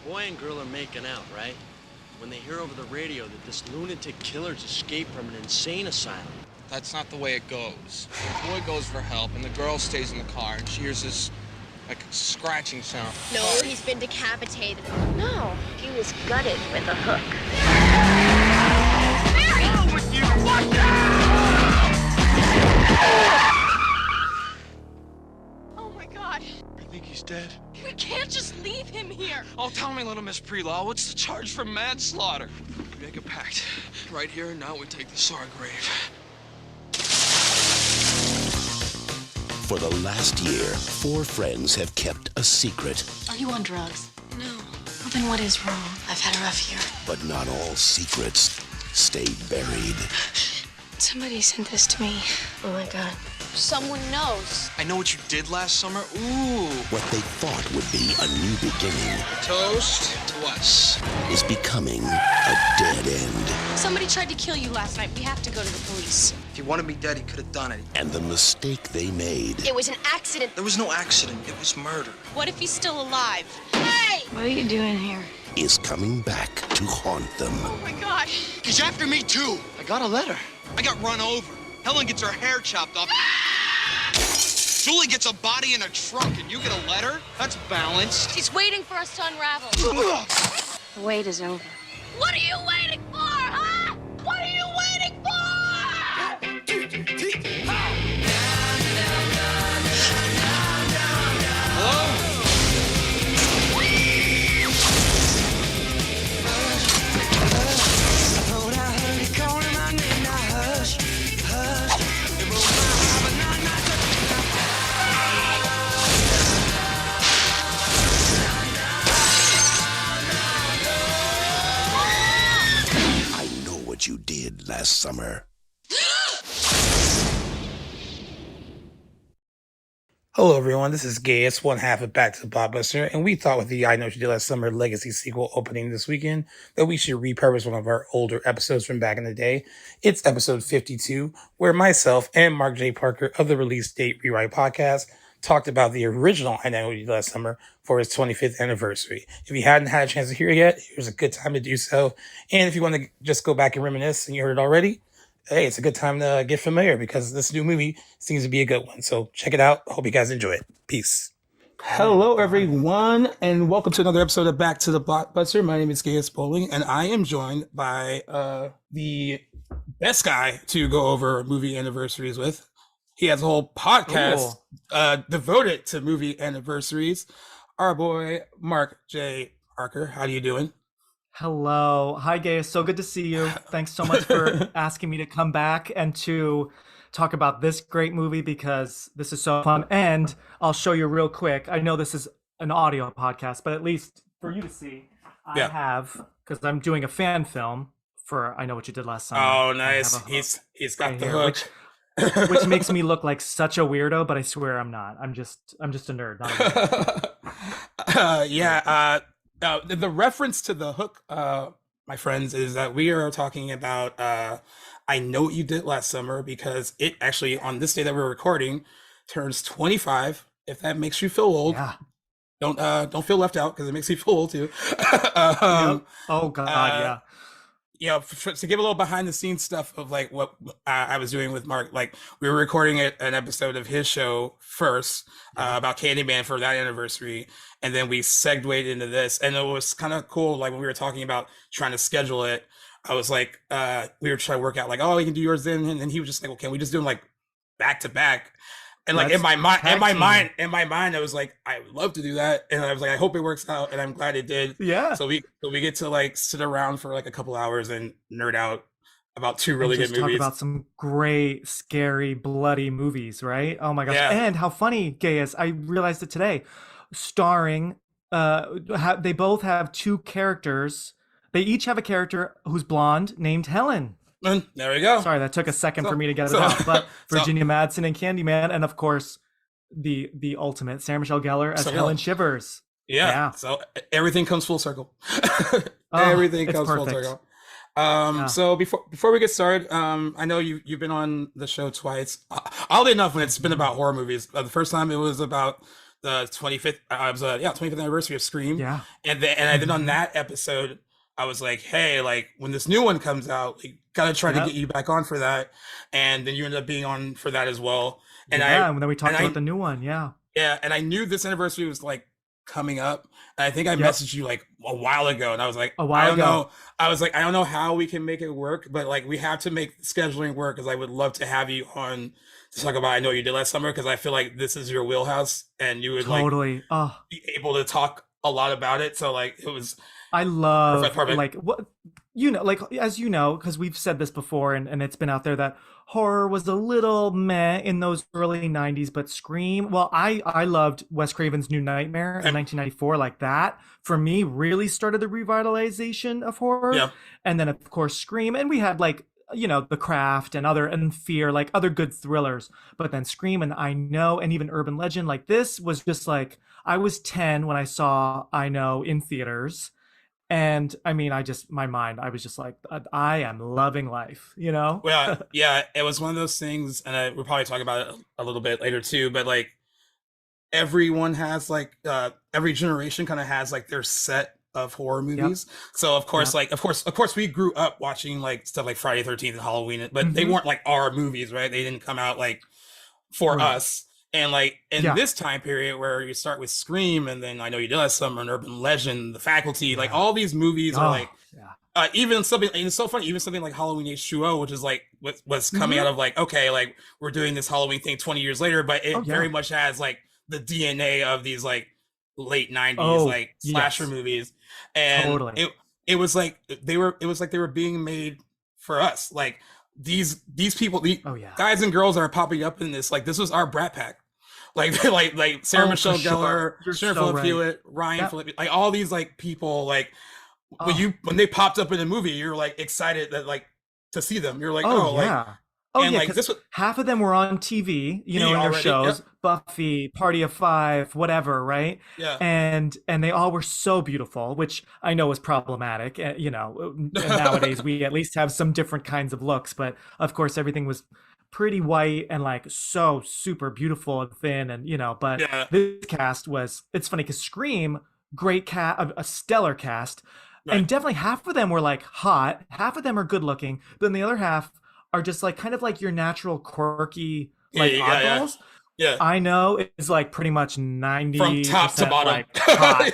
Boy and girl are making out, right? When they hear over the radio that this lunatic killer's escaped from an insane asylum. That's not the way it goes. The boy goes for help, and the girl stays in the car, and she hears this, like, scratching sound. No, he's been decapitated. No, he was gutted with a hook. What's wrong with you? Watch out! Oh my God. You think he's dead? We can't just leave him here. Oh, tell me, little Miss Prelaw, what's the charge for manslaughter? We make a pact. Right here and now we take this to our grave. For the last year, 4 friends have kept a secret. Are you on drugs? No. Well, then what is wrong? I've had a rough year. But not all secrets stay buried. Somebody sent this to me. Oh my God. Someone knows. I know what you did last summer. Ooh. What they thought would be a new beginning Toast to us. is becoming a dead end. Somebody tried to kill you last night. We have to go to the police. If he wanted me dead, he could have done it. And the mistake they made It was an accident. There was no accident. It was murder. What if he's still alive? Hey! What are you doing here? is coming back to haunt them. Oh my God. He's after me, too. I got a letter. I got run over. Helen gets her hair chopped off. Julie gets a body in a trunk, and you get a letter? That's balanced. She's waiting for us to unravel. The wait is over. What are you waiting for, huh? What are you waiting for? I know what you did last summer. Hello everyone, this is Gaius, one half of Back to the Blockbuster, and we thought with the I Know What You Did Last Summer Legacy sequel opening this weekend that we should repurpose one of our older episodes from back in the day. It's episode 52, where myself and Mark J. Parker of the Release Date Rewrite podcast talked about the original I Know What You Did Last Summer for its 25th anniversary. If you hadn't had a chance to hear it yet, here's a good time to do so. And if you want to just go back and reminisce and you heard it already, hey, it's a good time to get familiar because this new movie seems to be a good one. So check it out. Hope you guys enjoy it. Peace. Hello, everyone, and welcome to another episode of Back to the Blockbuster. My name is Gaius Bowling, and I am joined by the best guy to go over movie anniversaries with. He has a whole podcast devoted to movie anniversaries. Our boy, Mark J. Parker. How you doing? Hello. Hi, Gaius. So good to see you. Thanks so much for asking me to come back and to talk about this great movie because this is so fun. And I'll show you real quick. I know this is an audio podcast, but at least for you to see, I have, because I'm doing a fan film for I Know What You Did Last Summer. Oh, nice. He's got the hook. Which makes me look like such a weirdo, but I swear I'm not. I'm just a nerd. Not a nerd. The reference to the hook, my friends, is that we are talking about I Know What You Did Last Summer because it actually, on this day that we're recording, turns 25. If that makes you feel old, don't feel left out because it makes me feel old too. Oh God, yeah. Yeah, to give a little behind the scenes stuff of like what I was doing with Mark, like we were recording an episode of his show first about Candyman for that anniversary, and then we segued into this, and it was kind of cool. Like when we were talking about trying to schedule it, I was like, we were trying to work out like, oh, we can do yours then, and then he was just like, well, can we just do them like back to back? And like in my mind, I was like, I would love to do that, and I was like, I hope it works out, and I'm glad it did. Yeah. So we get to like sit around for like a couple hours and nerd out about two really good movies. Talk about some great, scary, bloody movies, right? Oh my gosh! Yeah. And how funny, Gaius! I realized it today. Starring, they both have two characters. They each have a character who's blonde named Helen. And there we go. Sorry, that took a second for me to get it out. But Virginia Madsen and Candyman, and of course, the ultimate Sarah Michelle Gellar as Helen Shivers. Yeah. So everything comes full circle. Everything comes full circle. So before we get started, I know you've been on the show twice. Oddly enough, when it's been about horror movies, the first time it was about the 25th. I was 25th anniversary of Scream. Yeah. And then on that episode, I was like, hey, like when this new one comes out, we gotta try to get you back on for that. And then you ended up being on for that as well. And and then we talked about the new one. Yeah. Yeah, and I knew this anniversary was like coming up. And I think I messaged you like a while ago, and I was like, I don't know. I was like, I don't know how we can make it work, but like we have to make scheduling work because I would love to have you on to talk about I Know You Did Last Summer because I feel like this is your wheelhouse, and you would totally be able to talk a lot about it. So like it was. I love perfect. Like what like as you know, because we've said this before, and it's been out there that horror was a little meh in those early 90s, but Scream, well, I loved Wes Craven's New Nightmare in 1994. Like that for me really started the revitalization of horror. And then of course Scream, and we had like The Craft and Fear, like other good thrillers, but then Scream and I Know and even Urban Legend, like this was just like, I was 10 when I saw I Know in theaters. And I mean, I was just like, I am loving life, Well, yeah, it was one of those things, and we'll probably talk about it a little bit later too, but like everyone has like, every generation kind of has like their set of horror movies. So of course, like, of course we grew up watching like stuff like Friday the 13th and Halloween, but they weren't like our movies, right? They didn't come out like for us. And like in this time period where you start with Scream, and then I Know You Did Last Summer, and Urban Legend, The Faculty, like all these movies are like, even something, and it's so funny, even something like Halloween H2O, which is like what's coming out of like, okay, like we're doing this Halloween thing 20 years later, but it very much has like the DNA of these like late 90s like slasher movies, and it was like they were being made for us, like these people, guys and girls that are popping up in this, like this was our Brat Pack. Like Sarah Michelle Gellar, Jennifer Love Hewitt, Ryan Phillippe, like all these like people, like when they popped up in a movie, you're like excited that like to see them. You're like, like this was, half of them were on TV, in their shows, Buffy, Party of Five, whatever, right? Yeah. And they all were so beautiful, which I know is problematic. And nowadays we at least have some different kinds of looks, but of course everything was pretty white and like so super beautiful and thin, and but this cast was, it's funny because Scream, great cast, a stellar cast, and definitely half of them were like hot, half of them are good looking, but then the other half are just like kind of like your natural quirky like oddballs. I Know it's like pretty much 90 from top to bottom, like hot,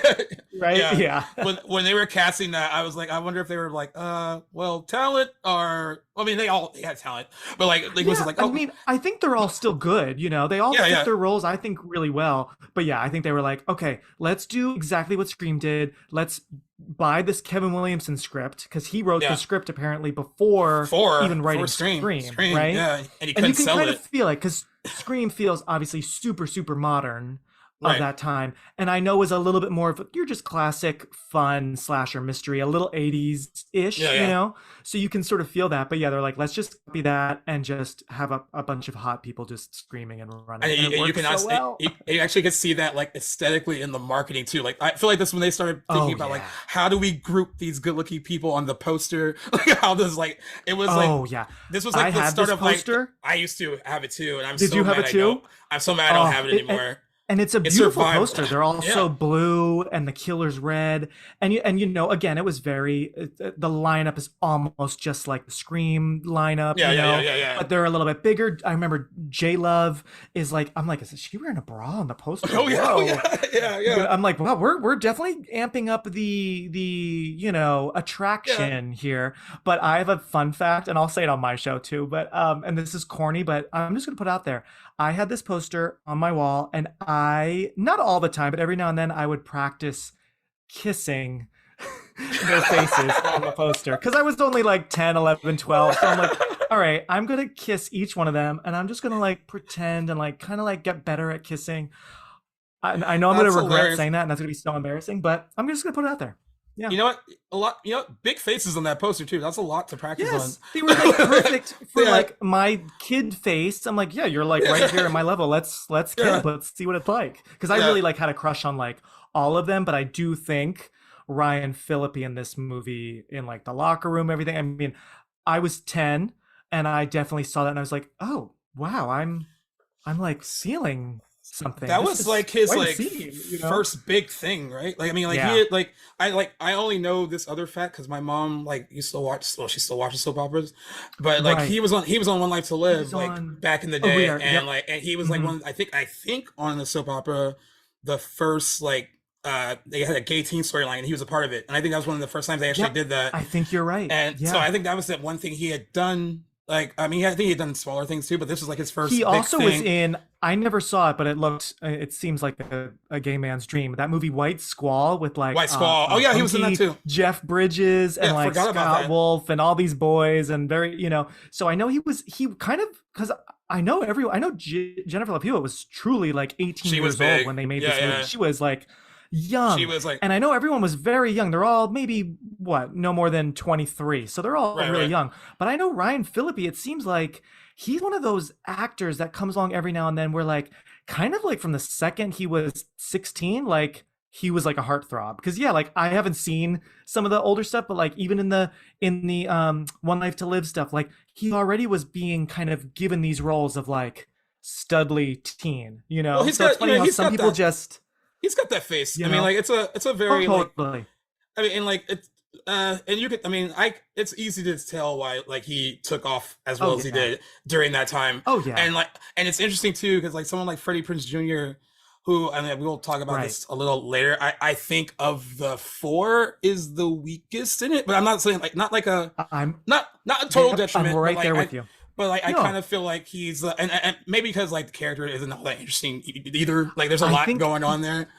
right? Yeah. When they were casting that, I was like, I wonder if they were like, well, talent, or I mean, they had talent, but like was it like, I mean, I think they're all still good. They all fit their roles, I think, really well. But yeah, I think they were like, okay, let's do exactly what Scream did. Let's buy this Kevin Williamson script, because he wrote the script apparently before even writing Scream, right? Yeah, and you can sell kind it. of feel like, because Scream feels obviously super, super modern of that time, and I Know is a little bit more of you're just classic fun slasher mystery, a little 80s ish, so you can sort of feel that. But yeah, they're like, let's just copy that and just have a bunch of hot people just screaming and running, and you can you actually can see that like aesthetically in the marketing too. Like I feel like that's when they started thinking about like, how do we group these good looking people on the poster? Like how does like it was this was like the start of poster. Like I used to have it too, and I'm Did you have it too? I'm so mad I don't have it anymore. And it's a beautiful poster. They're all so blue, and the killer's red. And again, it was very, the lineup is almost just like the Scream lineup. But they're a little bit bigger. I remember J Love is like, I'm like, is she wearing a bra on the poster? Yeah. I'm like, wow, we're definitely amping up the attraction here. But I have a fun fact, and I'll say it on my show too. But and this is corny, but I'm just gonna put it out there. I had this poster on my wall, and not all the time, but every now and then I would practice kissing their faces on the poster, because I was only like 10, 11, 12. So I'm like, all right, I'm going to kiss each one of them, and I'm just going to like pretend and like kind of like get better at kissing. I know I'm going to regret saying that, and that's going to be so embarrassing, but I'm just going to put it out there. Yeah. You know what? A lot. Big faces on that poster too. That's a lot to practice on. They were like perfect for like my kid face. I'm like, yeah, you're like right here at my level. Let's kid. Let's see what it's like. Because I really like had a crush on like all of them, but I do think Ryan Phillippe in this movie, in like the locker room, everything. I mean, I was 10, and I definitely saw that, and I was like, oh wow, I'm like feeling something. That This was is like his quite a like scene, you know? first big thing, right? Like I mean, like Yeah. he had, I only know this other fact because my mom like used to watch. Well, she still watches soap operas, but like Right. he was on One Life to Live like on- back in the Oh, we day, are- and yep. like and he was like Mhm. one. I think on the soap opera, the first like they had a gay teen storyline, and he was a part of it, and I think that was one of the first times they actually Yep. did that. I think you're right. And yeah. so I think that was the one thing he had done. Like, I mean, I think he had done smaller things too, but this was like his first. He big also thing. was in. I never saw it, but it seems like a gay man's dream. That movie White Squall with like White Squall. Oh yeah, he was in that too. Jeff Bridges and Yeah, like forgot about Scott that. Wolf and all these boys and So I know he kind of because I know Jennifer Love Hewitt was truly like 18 She was years old big. when they made Yeah, this movie. yeah. She was like young. She was like, And I know everyone was very young. They're all maybe no more than 23. So they're all Right, really right. young. But I know Ryan Phillippe, it seems like he's one of those actors that comes along every now and then where like kind of like from the second he was 16, like he was like a heartthrob. Because yeah, like I haven't seen some of the older stuff, but like even in the One Life to Live stuff, like he already was being kind of given these roles of like studly teen, you know. Well, he's so it's got- funny you know, how he's some got people that- just he's got that face. You I mean, know? like it's a very totally. I mean, and like it's and you could. I mean, it's easy to tell why like he took off as well as he yeah. did during that time. Oh yeah. And it's interesting too because like someone like Freddie Prinze Jr. who, I mean, we'll talk about Right. this a little later. I think of the four is the weakest in it, but I'm not saying like not like a I'm not a total Yep, detriment. I'm right but, like, there with you. But like I No. kind of feel like he's and maybe because like the character isn't all that interesting either. Like there's a I lot think- going on there.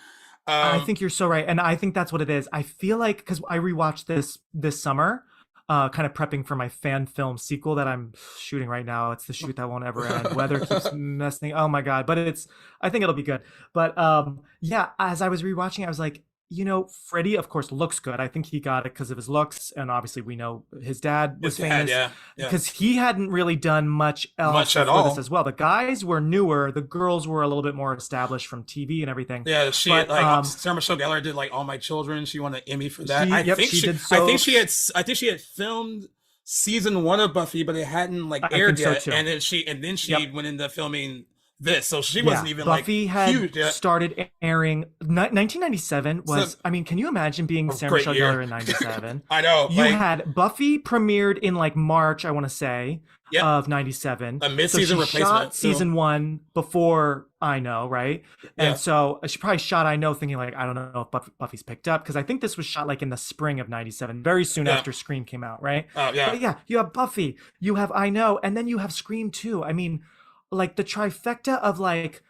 I think you're so right, and I think that's what it is. I feel like because I rewatched this summer, kind of prepping for my fan film sequel that I'm shooting right now. It's the shoot that won't ever end. Weather keeps messing. Oh my god! But I think it'll be good. But yeah, as I was rewatching, I was like, Freddie, of course, looks good. I think he got it because of his looks, and obviously we know his dad was His dad, famous yeah. because he hadn't really done much else Much at before this all. as well. The guys were newer, the girls were a little bit more established from TV and everything. Yeah, she But, like Sarah Michelle Gellar did like All My Children. She won an Emmy for that. She- I yep, think she she did I think so- she had filmed season 1 of Buffy, but it hadn't like I aired think so, yet. too. And then she Yep. went into filming this, so she wasn't even Buffy like had huge yet. started airing. 1997 was. So- I mean, can you imagine being A Sarah great Michelle year. Gellar in '97? I know. You like, had Buffy premiered in like March, I want to say, Yep. of '97. A mid-season so she replacement, shot season 1 before I Know, right? Yeah. And so she probably shot I Know, thinking like, I don't know if Buffy's picked up, because I think this was shot like in the spring of '97, very soon Yeah. after Scream came out, right? Oh yeah. But yeah, you have Buffy, you have I Know, and then you have Scream 2. I mean, like the trifecta of like,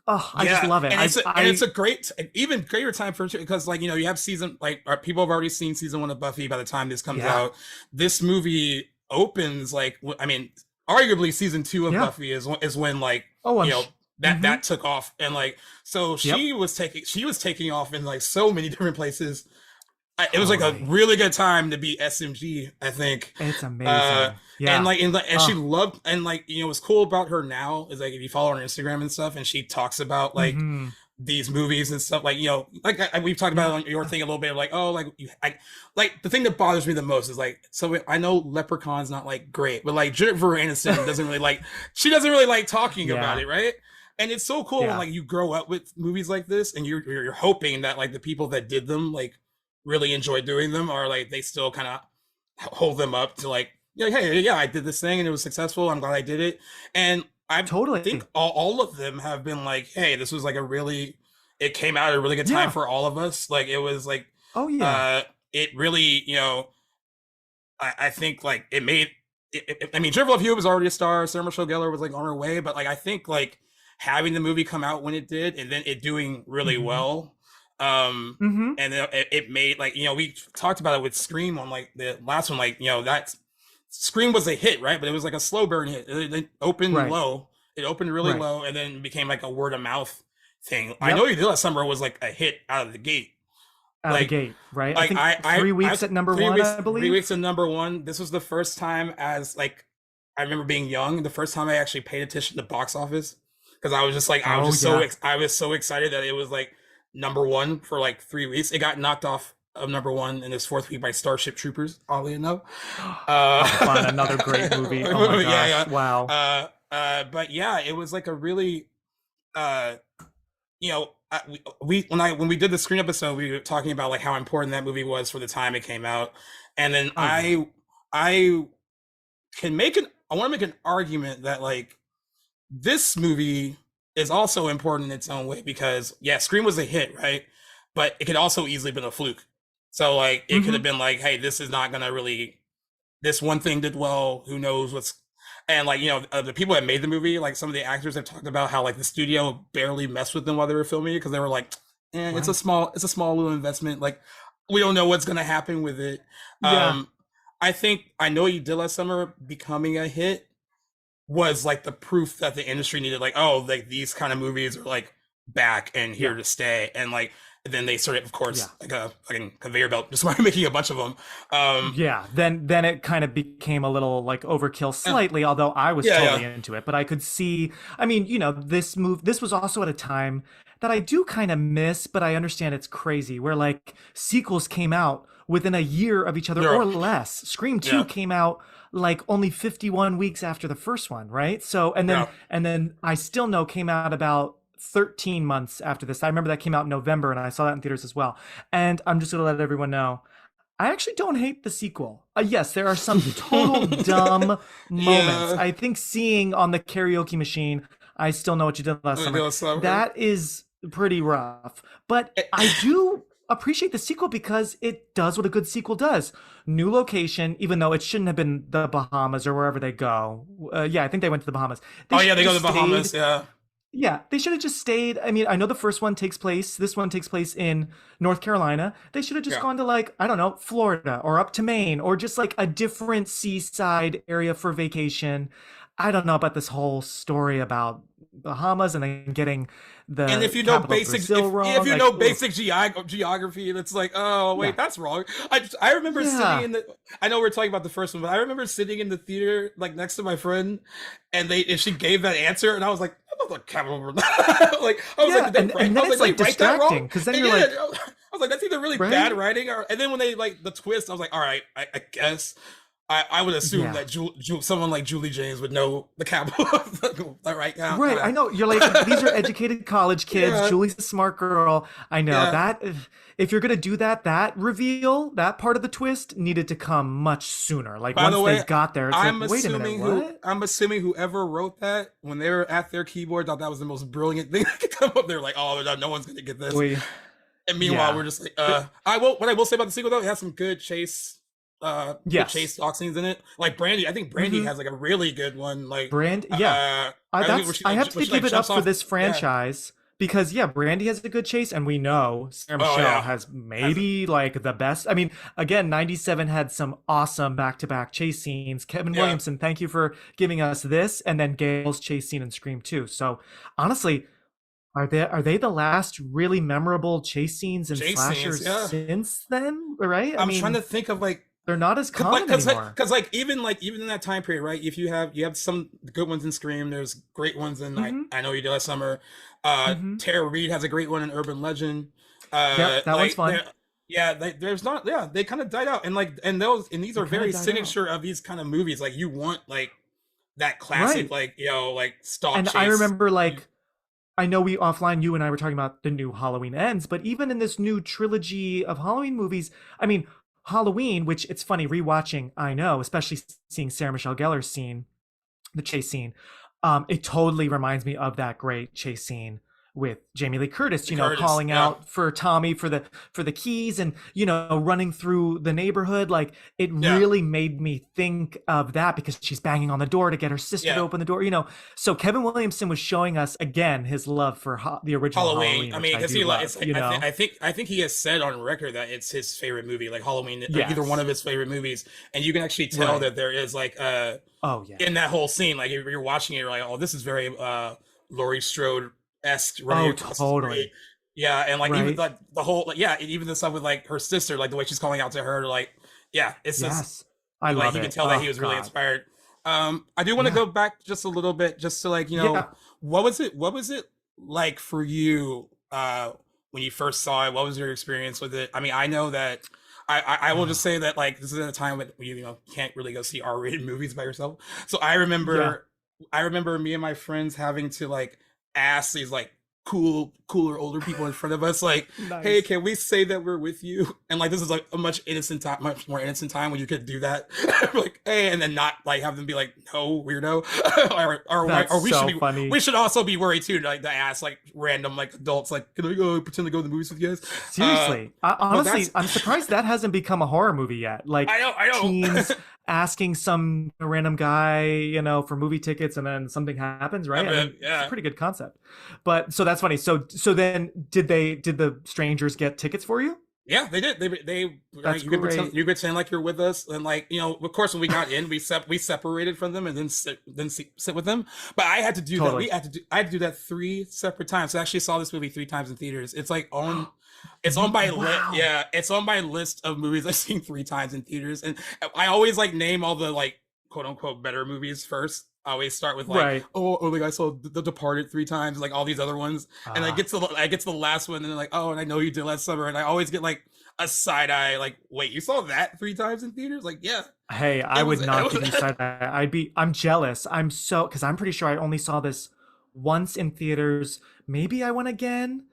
oh, I just love it. And I- it's a great, even greater time for it because, like, you have season, like, people have already seen season 1 of Buffy by the time this comes Yeah. out. This movie opens, like, I mean, arguably season 2 of Yeah. Buffy is when, like, Oh, I'm you know, mhm. that took off. And, like, so she was taking off in, like, so many different places. It was like a Totally. really good time to be SMG, I think. It's amazing. Yeah. Yeah. And she loved, and like, what's cool about her now is like if you follow her on Instagram and stuff, and she talks about like Mhm. these movies and stuff, like, like we've talked about on your thing a little bit, like, oh, like like the thing that bothers me the most is like, so I know Leprechaun's not like great, but like Jennifer Aniston doesn't really like, she doesn't really like talking Yeah. about it, right? And it's so cool when Yeah. like you grow up with movies like this, and you're hoping that like the people that did them like really enjoy doing them, or like they still kind of hold them up to like, hey, yeah, I did this thing and it was successful. I'm glad I did it. And I Totally. think all of them have been like, hey, this was like it came out at a really good time Yeah. for all of us. Like it was like, Oh yeah. it really, I think like it made, I mean, Jennifer Love Hewitt was already a star. Sarah Michelle Gellar was like on her way, but like, I think like having the movie come out when it did, and then it doing really Mhm. well, Mhm. and then it made like, we talked about it with Scream on like the last one, like, that Scream was a hit, right? But it was like a slow burn hit. It opened Right. low. It opened really Right. low, and then became like a word of mouth thing. I Yep. know You Did Last Summer was like a hit out of the gate. Out like- of the gate, right? Like I think 3 weeks at number 1, I believe. 3 weeks at number 1. This was the first time, as like, I remember being young, the first time I actually paid attention to box office, because I was just like, I was just yeah. I was so excited that it was like number 1 for like 3 weeks. It got knocked off of number 1 in this 4th week by Starship Troopers, oddly enough. Fun, another great movie. Oh my gosh. Yeah, yeah. Wow. But yeah, it was like a really, uh when we did the screen episode, we were talking about like how important that movie was for the time it came out, and then Oh yeah. I can make an I want to make an argument that like this movie is also important in its own way because yeah, Scream was a hit, right? But it could also easily been a fluke. So like it could have Hmm. been like, hey, this is not gonna really. This one thing did well. Who knows what's and like the people that made the movie, like some of the actors have talked about how like the studio barely messed with them while they were filming it because they were like, it's a Right. small little investment. Like we don't know what's gonna happen with it. Yeah. Um, I know you did last summer becoming a hit was like the proof that the industry needed like like these kind of movies are like back and here Yeah. to stay and like then they started of course Yeah. like a fucking conveyor belt just started making a bunch of them Yeah, then it kind of became a little like overkill slightly, although I was yeah totally yeah into it. But I could see, I mean, this was also at a time that I do kind of miss, but I understand it's crazy, where like sequels came out within a year of each other yeah or less. Scream 2 yeah came out like only 51 weeks after the first one, right? So yeah and then I Still Know came out about 13 months after this. I remember that came out in November and I saw that in theaters as well. And I'm just going to let everyone know I actually don't hate the sequel. Yes, there are some total dumb moments. yeah I think seeing on the karaoke machine, I Still Know What You Did Last Summer, that is pretty rough. But I do appreciate the sequel because it does what a good sequel does. New location, even though it shouldn't have been the Bahamas or wherever they go. Yeah, I think they went to the Bahamas. oh yeah should they go to just the Bahamas stayed yeah Yeah, they should have just stayed. I mean, I know the first one takes place, this one takes place in North Carolina. They should have just yeah gone to like, I don't know, Florida or up to Maine or just like a different seaside area for vacation. I don't know about this whole story about Bahamas and then getting and the if you know capital of basic Brazil if wrong. you Like, know ugh. basic geography it's like oh Yeah. wait that's wrong I remember sitting Yeah. in the I know we're talking about the first one but I remember sitting in the theater like next to my friend and she gave that answer and I was like I'm not the capital like I was Yeah. like did they write And I then was it's like like they write that distracting wrong because then and you're yeah like, I was like that's either really bad right? writing or and then when they like the twist I was like all right I guess I would assume Yeah. that someone like Julie James would know the capital right now Right, I know. You're like, these are educated college kids. yeah Julie's a smart girl. I know yeah that if you're gonna do that, that reveal, that part of the twist needed to come much sooner. Like by the once they way, got there, it's like, wait a minute, what? I'm assuming whoever wrote that when they were at their keyboard thought that was the most brilliant thing that could come up. They're like, oh, no one's gonna get this. We, And meanwhile, yeah, we're just like, what I will say about the sequel though, it has some good chase yes. talk scenes in it. Like Brandy, I think Brandy Hmm. has like a really good one. Like, Yeah. I think where she I like have to when she give like it up jumps for off. this Yeah. franchise because yeah, Brandy has a good chase, and we know Sarah Oh Michelle yeah. has Has maybe like the best. I mean, again, 97 had some awesome back-to-back chase scenes. Kevin yeah. Williamson, thank you for giving us this, and then Gail's chase scene in Scream 2. So honestly, are they the last really memorable chase scenes in Chase scenes. slashers Yeah. since then? Right? I I'm trying mean, to think of like they're not as common because anymore. like even in that time period, right? If you have some good ones in Scream, there's great ones in Hmm. I know you did last summer. Hmm. Tara Reid has a great one in Urban Legend. Yep, that one's Like fun. there's not they kind of died out and like and these They are kind of very died out. signature of these kind of movies. Like you want like that classic Right. like like stalk And chase. I remember like I know we offline, you and I were talking about the new Halloween Ends, but even in this new trilogy of Halloween movies, I mean, Halloween, which it's funny rewatching, I know, especially seeing Sarah Michelle Gellar's scene, the chase scene, it totally reminds me of that great chase scene with Jamie Lee Curtis, calling yeah. out for Tommy for the keys and running through the neighborhood. Like it Yeah. really made me think of that because she's banging on the door to get her sister to Yeah. open the door. So Kevin Williamson was showing us again his love for the original Halloween. I mean, which because do he like, love, it's like I think he has said on record that it's his favorite movie, like Halloween, or either Yes. one of his favorite movies, and you can actually tell Right. that there is like Oh yeah. in that whole scene, like if you're watching it, you're like, oh, this is very Laurie Strode esque running Oh, across the totally. street. Yeah, and like even Right. like the whole like, yeah, even the stuff with like her sister, like the way she's calling out to her, like yeah, it's just Yes. I like love you it. can tell that Oh, he was really God. inspired. I do want to Yeah. go back just a little bit, just to like Yeah. what was it like for you when you first saw it? What was your experience with it? I mean, I know that I will just say that like this is at a time when you can't really go see R-rated movies by yourself. So I remember me and my friends having to like ask these like cooler older people in front of us, like, Nice. hey, can we say that we're with you? And like, this is like a much more innocent time when you could do that. Like, hey, and then not like have them be like, no, weirdo. or we so should be funny. we should also be worried too, like to ask like random like adults, like, can I go pretend to go to the movies with you guys? Seriously, honestly, I'm surprised that hasn't become a horror movie yet. Like, I know. teens asking some random guy, you know, for movie tickets, and then something happens, right? It's a pretty good concept. But so that's funny. So then, did the strangers get tickets for you? Yeah, they did. That's you could great. pretend like you're with us, and like, you know, of course, when we got in, we separated from them and then sit with them. But I had to do Totally. that. I had to do that 3 separate times. I actually saw this movie 3 times in theaters. It's like it's on my Wow. it's on my list of movies I've seen 3 times in theaters, and I always like name all the like quote unquote better movies first. I always start with like, Right. oh, like I saw The Departed 3 times, like all these other ones, and I get to the last one, and they're like, oh, and I Know You Did Last Summer, and I always get like a side eye, like, wait, you saw that 3 times in theaters? Like, yeah. Hey, I would not give you side eye. I'm jealous. Because I'm pretty sure I only saw this once in theaters. Maybe I went again.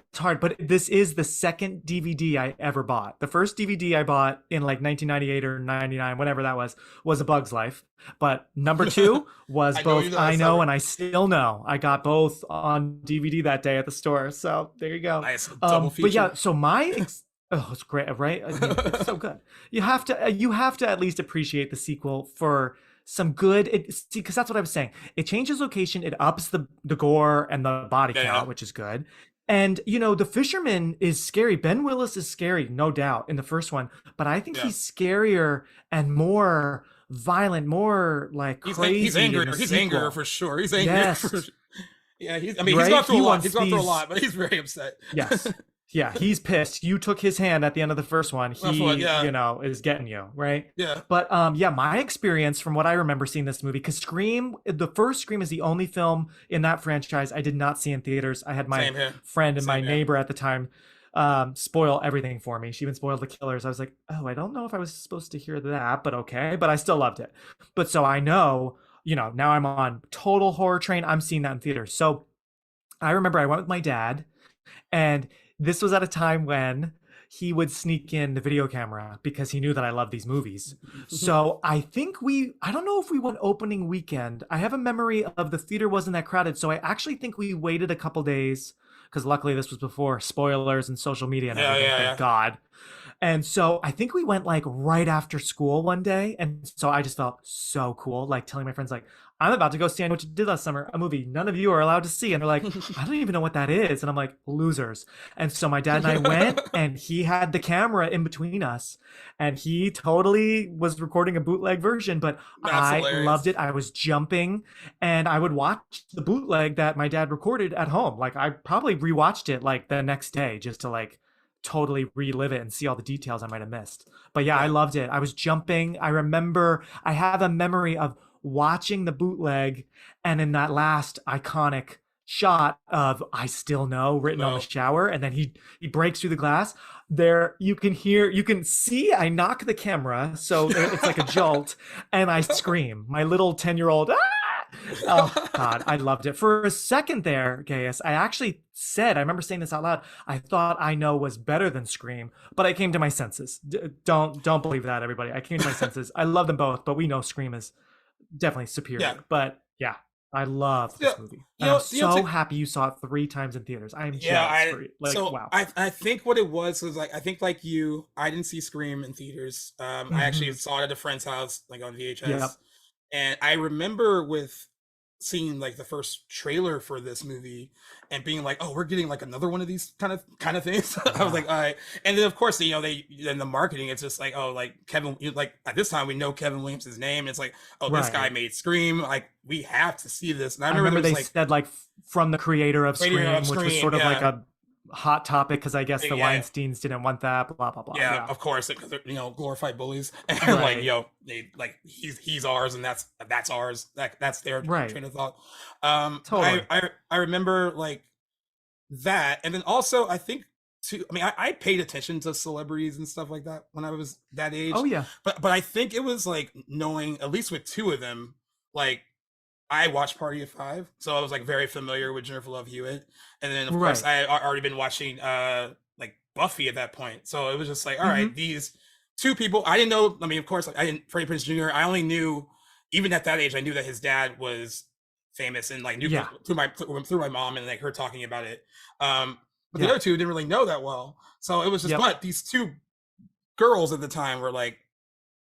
It's hard, but this is the second DVD I ever bought. The first DVD I bought in like 1998 or 99, whatever that was A Bug's Life. But number 2 was both I Know and I Still Know. I got both on DVD that day at the store. So there you go. Nice, double feature. But yeah, so it's great, right? I mean, it's so good. You have to at least appreciate the sequel for some good, because that's what I was saying. It changes location, it ups the gore and the body count, which is good. And, you know, the fisherman is scary. Ben Willis is scary, no doubt, in the first one. But I think he's scarier and more violent, more like crazy. He's angrier. He's angrier for sure. He's angrier. Yeah, he's gone through a lot. He's gone through a lot, but he's very upset. Yes. Yeah, he's pissed. You took his hand at the end of the first one. You know, is getting you, right? Yeah. But yeah, my experience from what I remember seeing this movie, because the first Scream is the only film in that franchise I did not see in theaters. I had my friend and my neighbor at the time spoil everything for me. She even spoiled The Killers. I was like, oh, I don't know if I was supposed to hear that, but okay. But I still loved it. But so I know, you know, now I'm on total horror train. I'm seeing that in theaters. So I remember I went with my dad, and this was at a time when he would sneak in the video camera because he knew that I loved these movies. So I don't know if we went opening weekend. I have a memory of the theater wasn't that crowded. So I actually think we waited a couple days, because luckily this was before spoilers and social media and everything, thank God. And so I think we went like right after school one day. And so I just felt so cool, like telling my friends, like, I'm about to go see I Know What You Did Last Summer, a movie none of you are allowed to see. And they're like, I don't even know what that is. And I'm like, losers. And so my dad and I went, and he had the camera in between us, and he totally was recording a bootleg version, but I loved it. I was jumping, and I would watch the bootleg that my dad recorded at home. Like, I probably rewatched it like the next day just to like totally relive it and see all the details I might have missed. But yeah, I loved it. I was jumping. I have a memory of watching the bootleg, and in that last iconic shot of I Still Know written on the shower, and then he breaks through the glass there, you can see I knock the camera, so it's like a jolt, and I scream, my little 10-year-old oh God, I loved it. For a second there, Gaius, I remember saying this out loud, I thought I Know was better than Scream, but I came to my senses. Don't believe that, everybody. I came to my senses. I love them both, but we know Scream is definitely superior. But yeah, I love this movie. I'm so happy you saw it 3 times in theaters. I am jealous for you. Like, wow. I think what it was like, I think like you, I didn't see Scream in theaters. I actually saw it at a friend's house, like on VHS. And I remember seeing like the first trailer for this movie and being like, oh, we're getting like another one of these kind of things. I was like, all right. And then of course, you know, then the marketing, it's just like, oh, like Kevin, like at this time we know Kevin Williams' name. It's like, oh, this guy made Scream. Like, we have to see this. And I remember they said like from the creator of Scream, which was sort of like a hot topic, because I guess the Weinsteins didn't want that, blah blah blah. Yeah, of course, because they're, you know, glorified bullies, and like, you know, they like he's ours, and that's ours. That's their train of thought. Totally. I remember like that, and then also I think too. I mean, I paid attention to celebrities and stuff like that when I was that age. Oh yeah, but I think it was like knowing at least with 2 of them, like I watched Party of Five, so I was like very familiar with Jennifer Love Hewitt, and then of Right. course I had already been watching like Buffy at that point, so it was just like, all right, these two people I didn't know. I mean, of course, I didn't Freddie Prinze Jr. I only knew, even at that age, I knew that his dad was famous and like knew through my mom and like her talking about it. But the other two didn't really know that well, so it was just. But these two girls at the time were like,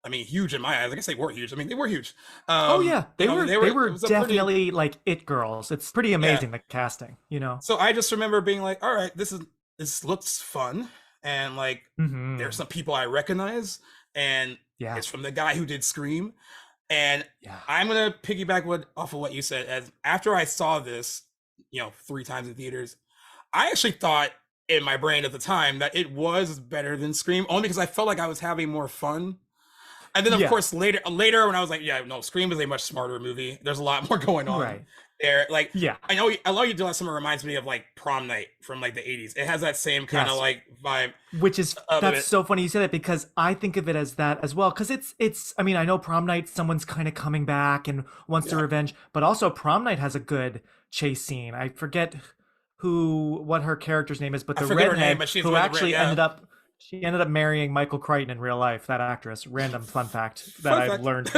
I mean, huge in my eyes. I guess they were huge. I mean, they were huge. Oh yeah, they were definitely pretty, like it girls. It's pretty amazing the casting, you know. So I just remember being like, all right, this looks fun, and like there's some people I recognize, and it's from the guy who did Scream, and I'm gonna piggyback off of what you said. As after I saw this, 3 times in theaters, I actually thought in my brain at the time that it was better than Scream, only because I felt like I was having more fun. And then, of course, later when I was like, Scream is a much smarter movie. There's a lot more going on there. Like, I know You Did Last Summer reminds me of like Prom Night from like the 80s. It has that same kind of like vibe. Which is, that's so funny you say that, because I think of it as that as well. Because it's, I mean, I know Prom Night, someone's kind of coming back and wants to revenge, but also Prom Night has a good chase scene. I forget what her character's name is, but the redhead who actually ended up marrying Michael Crichton in real life, that actress. Random fun fact that I've learned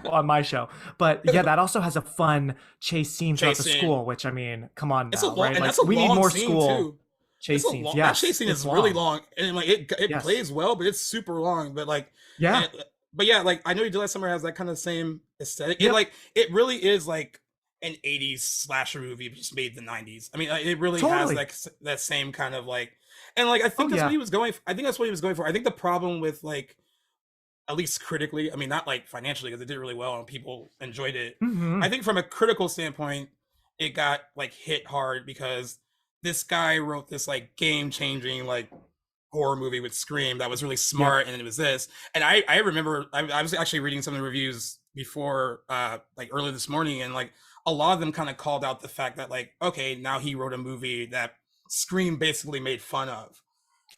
on my show. But that also has a fun chase scene throughout the school, which, I mean, come on now, right? And like, we need more school too. chase scenes. That chase scene is really long, and like it plays well, but it's super long. But like like I Know You Did Last Summer has that kind of same aesthetic. It really is like an 80s slasher movie just made in the 90s. I mean, it really has like that same kind of like. And like I think that's what he was going for. I think that's what he was going for. I think the problem with like, at least critically, I mean, not like financially, because it did really well and people enjoyed it. I think from a critical standpoint, it got like hit hard because this guy wrote this like game-changing like horror movie with Scream that was really smart, and it was this. And I remember I was actually reading some of the reviews before like early this morning, and like a lot of them kind of called out the fact that like, okay, now he wrote a movie that Scream basically made fun of,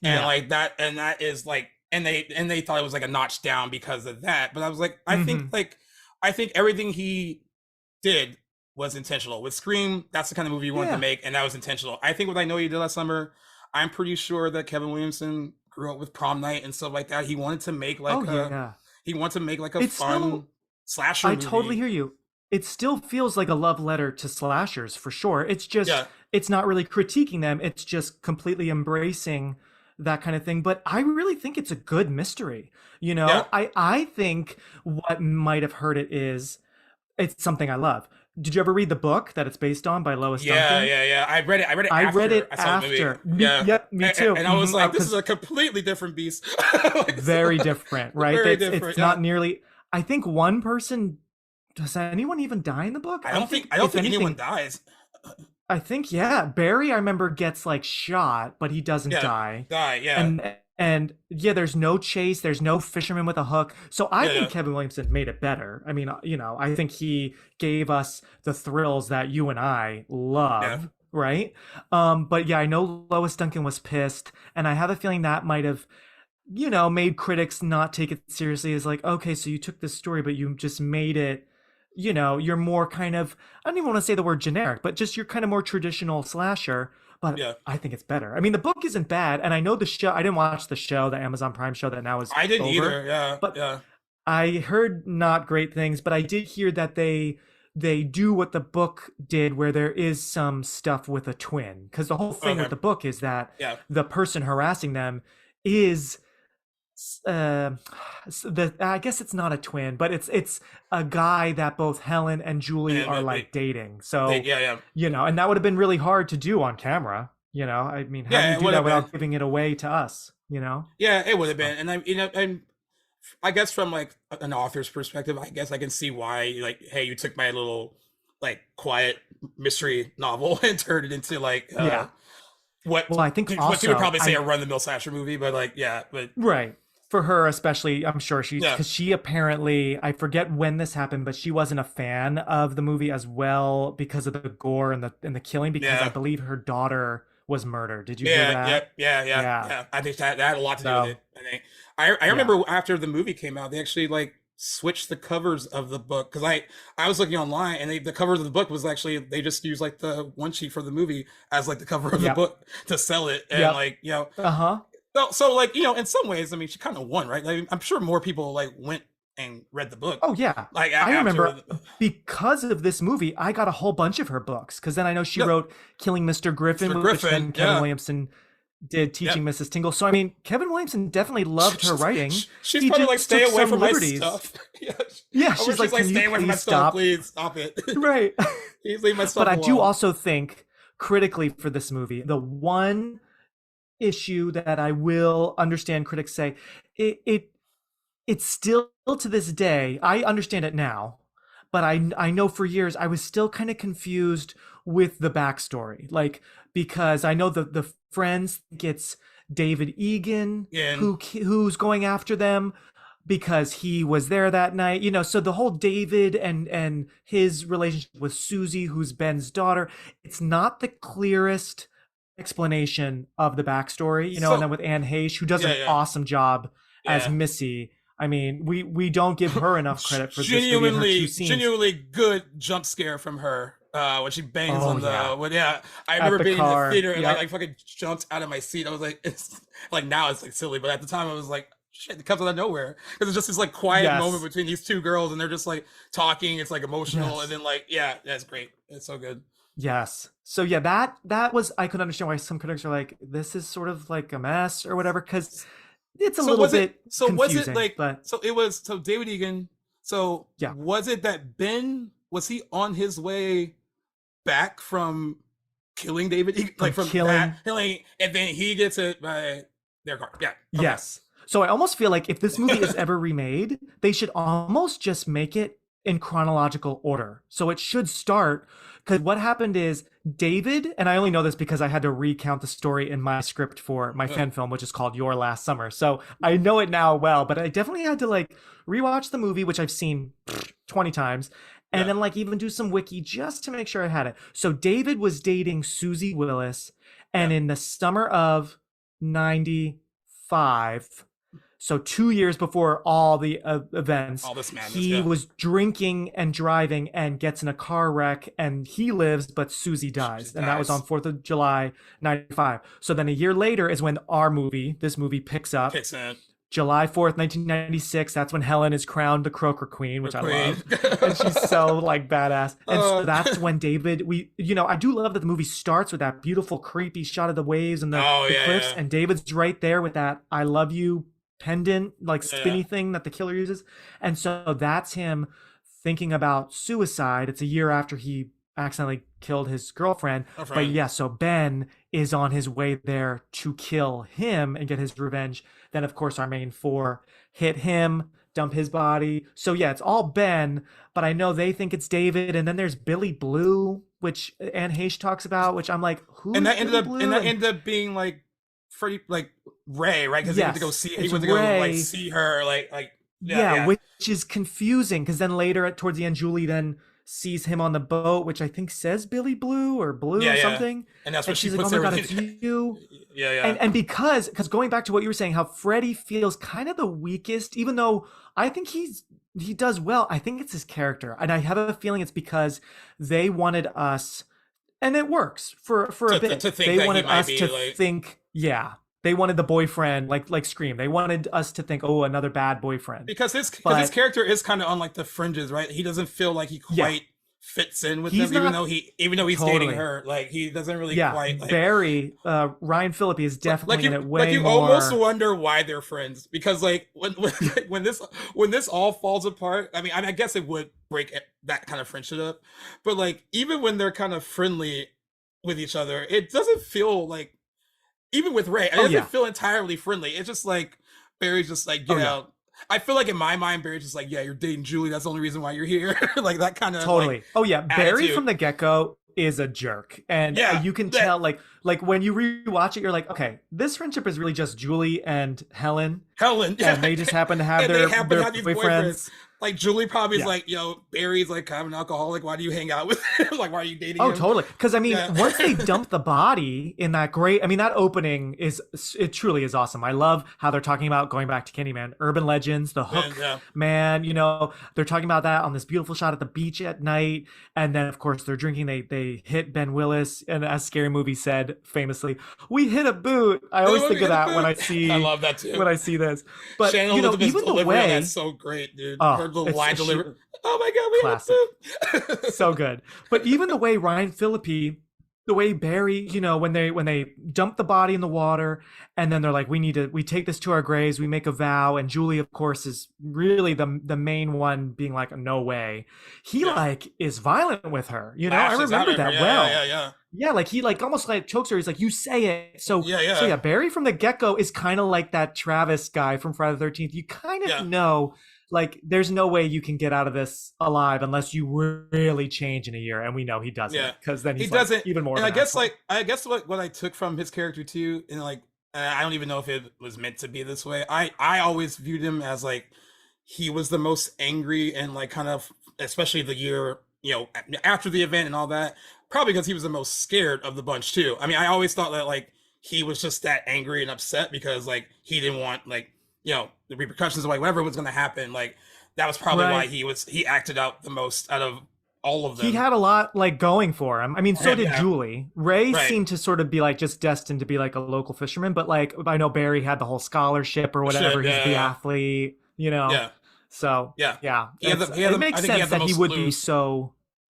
and like that, and that is like, and they thought it was like a notch down because of that. But I was like, I think everything he did was intentional. With Scream, that's the kind of movie you wanted to make, and that was intentional. I think with I Know You Did Last Summer, I'm pretty sure that Kevin Williamson grew up with Prom Night and stuff like that. He wanted to make like he wanted to make like a fun slasher movie. I totally hear you. It still feels like a love letter to slashers for sure. It's just it's not really critiquing them. It's just completely embracing that kind of thing. But I really think it's a good mystery. I think what might have hurt it is it's something I love. Did you ever read the book that it's based on by Lois Duncan? Yeah. I read it after. Me too. And I was like, this is a completely different beast. Very different, right? Very different. It's not nearly. I think one person. Does anyone even die in the book? I don't think anyone dies. I think Barry, I remember, gets like shot, but he doesn't die. And there's no chase, there's no fisherman with a hook. So I think Kevin Williamson made it better. I mean, I think he gave us the thrills that you and I love, right? But I know Lois Duncan was pissed, and I have a feeling that might have made critics not take it seriously, as like, okay, so you took this story, but you just made it, you're more kind of, I don't even want to say the word generic, but just you're kind of more traditional slasher. But I think it's better. I mean, the book isn't bad, and I know the show. I didn't watch the show, the Amazon Prime show that now is I didn't over, either. But I heard not great things, but I did hear that they do what the book did, where there is some stuff with a twin. Because the whole thing with the book is that the person harassing them is I guess it's not a twin, but it's a guy that both Helen and Julie are like dating. So and that would have been really hard to do on camera. I mean, how do you do that without giving it away to us? It would have been. And I guess from like an author's perspective, I guess I can see why, like, hey, you took my little like quiet mystery novel and turned it into like I think what you would probably say a run-the-mill slasher movie, but like right. For her especially, I'm sure because she apparently, I forget when this happened, but she wasn't a fan of the movie as well because of the gore and the killing, because I believe her daughter was murdered. Did you hear that? Yeah. I think that had a lot to do with it. I think I remember after the movie came out, they actually like switched the covers of the book, because I was looking online, and the cover of the book was actually, they just used like the one sheet for the movie as like the cover of the book to sell it, and like, you know, so like, you know, in some ways, I mean, she kind of won, right? Like, I'm sure more people like went and read the book. Oh yeah, like I remember because of this movie, I got a whole bunch of her books, because then I know she wrote Killing Mr. Griffin, which then Kevin Williamson did, Teaching Mrs. Tingle. So I mean, Kevin Williamson definitely loved her writing. She's probably like, stay away from liberties. my stuff. She's like, stay away from my stuff, please stop it. Right. Please leave my stuff But alone. I do also think critically for this movie, the one issue that I will understand critics say, it's still to this day, I understand it now, but I know for years I was still kind of confused with the backstory, like, because I know the friends think it's David Egan who's going after them because he was there that night, you know. So the whole David and his relationship with Susie, who's Ben's daughter, it's not the clearest explanation of the backstory, you know. And then with Anne Heche, who does an awesome job as Missy. I mean, we don't give her enough credit for genuinely good jump scare from her when she bangs on the I remember being in the theater and I fucking jumped out of my seat. I was like, it's like, now it's like silly, but at the time I was like, shit, it comes out of nowhere, because it's just this like quiet moment between these two girls, and they're just like talking. It's like emotional, and then like, that's great. It's so good. Yes. So yeah, that was, I could understand why some critics are like, this is sort of like a mess or whatever, because it's a little bit confusing. Was it like, but so David Egan, was it that Ben, was he on his way back from killing David Egan, like from killing, and then he gets it by their car? Yes. So I almost feel like if this movie is ever remade, they should almost just make it in chronological order. So it should start, because what happened is David, and I only know this because I had to recount the story in my script for my fan film, which is called Your Last Summer. So I know it now well, but I definitely had to like rewatch the movie, which I've seen 20 times, and then like even do some wiki just to make sure I had it. So David was dating Susie Willis, and in the summer of 95, so 2 years before all the events, all this madness, he was drinking and driving and gets in a car wreck, and he lives, but Susie dies. And that was on 4th of July, 95. So then a year later is when this movie picks up. July 4th, 1996. That's when Helen is crowned the Croaker Queen, which I love. And she's so like badass. And so that's when David, I do love that the movie starts with that beautiful, creepy shot of the waves and the cliffs. And David's right there with that I love you pendant, like spinny thing that the killer uses. And so that's him thinking about suicide. It's a year after he accidentally killed his girlfriend. But so Ben is on his way there to kill him and get his revenge. Then of course our main four hit him, dump his body. So it's all Ben, but I know they think it's David. And then there's Billy Blue, which Anne Heche talks about, which I'm like, who? And that ended up being like Freddie, like Ray, right? Because he went to go see. He went to go like see her, which is confusing, because then later towards the end, Julie then sees him on the boat, which I think says Billy Blue or something. And that's what she's like, oh my god, it's you. And because going back to what you were saying, how Freddie feels kind of the weakest, even though I think he does well. I think it's his character, and I have a feeling it's because they wanted us, and it works for a bit. They wanted us to think. Yeah, they wanted the boyfriend, like Scream. They wanted us to think, oh, another bad boyfriend. Because his character is kind of on like the fringes, right? He doesn't feel like he quite fits in with them, even though he's dating her. Like he doesn't really quite. Like, Barry, Ryan Phillippe is definitely in it way like you more. almost wonder why they're friends, because like when this all falls apart, I mean, I guess it would break that kind of friendship up, but like even when they're kind of friendly with each other, it doesn't feel like. Even with Ray, it doesn't feel entirely friendly. It's just like Barry's just like, I feel like in my mind, Barry's just like, you're dating Julie. That's the only reason why you're here. Like that kind of totally. Like, Barry attitude. From the get-go is a jerk, and you can tell like when you rewatch it, you're like, okay, this friendship is really just Julie and Helen. And they just happen to have their boyfriends. Like Julie probably is Yeah. like, Barry's like kind of an alcoholic. Why do you hang out with him? Like, why are you dating Oh, him? totally. Because I mean, Yeah. once they dump the body in that that opening it truly is awesome. I love how they're talking about going back to Candyman, urban legends, the hook, Yeah. man. They're talking about that on this beautiful shot at the beach at night, and then of course they're drinking. They hit Ben Willis, and as Scary Movie said famously, "We hit a boot." I always think of that when I see. I love that too. When I see this, but Shannon Elizabeth's even the delivery on way that's so great, dude. Oh, Her little it's- line she- delivery. Oh my god, we Classic. have to. So good. But even the way Ryan Phillippe, the way Barry, when they dump the body in the water, and then they're like, we take this to our graves, we make a vow, and Julie, of course, is really the main one being like, no way. He is violent with her. I Lashes out remember at her. that Yeah, well. Yeah. Yeah, like he almost like chokes her. He's like, you say it. So Yeah. So yeah, Barry from the get-go is kind of like that Travis guy from Friday the 13th. You kind of know, like, there's no way you can get out of this alive unless you really change in a year. And we know he doesn't, because then he he's doesn't even more. And of an I guess what I took from his character too, and like I don't even know if it was meant to be this way. I always viewed him as like he was the most angry and like kind of, especially the year after the event and all that. Probably because he was the most scared of the bunch too. I mean, I always thought that like he was just that angry and upset because like he didn't want like the repercussions of like whatever was going to happen. Like that was probably why he acted out the most out of all of them. He had a lot like going for him. I mean, so did Julie. Ray Right. seemed to sort of be like just destined to be like a local fisherman, but like I know Barry had the whole scholarship or whatever. He's the athlete, Yeah. So Yeah. it makes sense that he would be so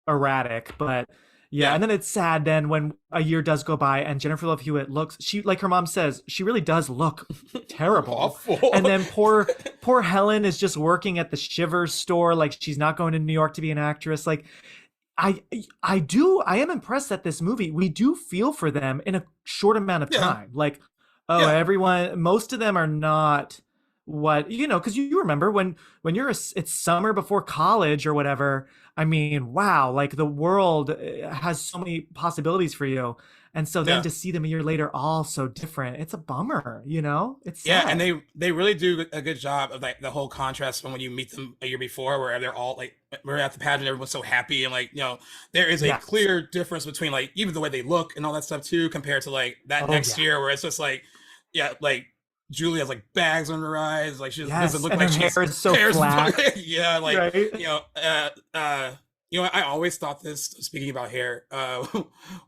erratic, but and then it's sad then when a year does go by and Jennifer Love Hewitt she like her mom says, she really does look terrible. Awful. And then poor Helen is just working at the Shivers store, like she's not going to New York to be an actress. Like I am impressed that this movie, we do feel for them in a short amount of time. Like everyone, most of them are not what because you remember when it's summer before college or whatever. I mean, wow, like the world has so many possibilities for you, and so then to see them a year later all so different, it's a bummer. It's sad. And they really do a good job of like the whole contrast from when you meet them a year before, where they're all like we're at the pageant, everyone's so happy, and like there is a clear difference between like even the way they look and all that stuff too, compared to like that next year where it's just like like Julie has like bags on her eyes, like she doesn't look and like her she's hair is so flat. I always thought this. Speaking about hair,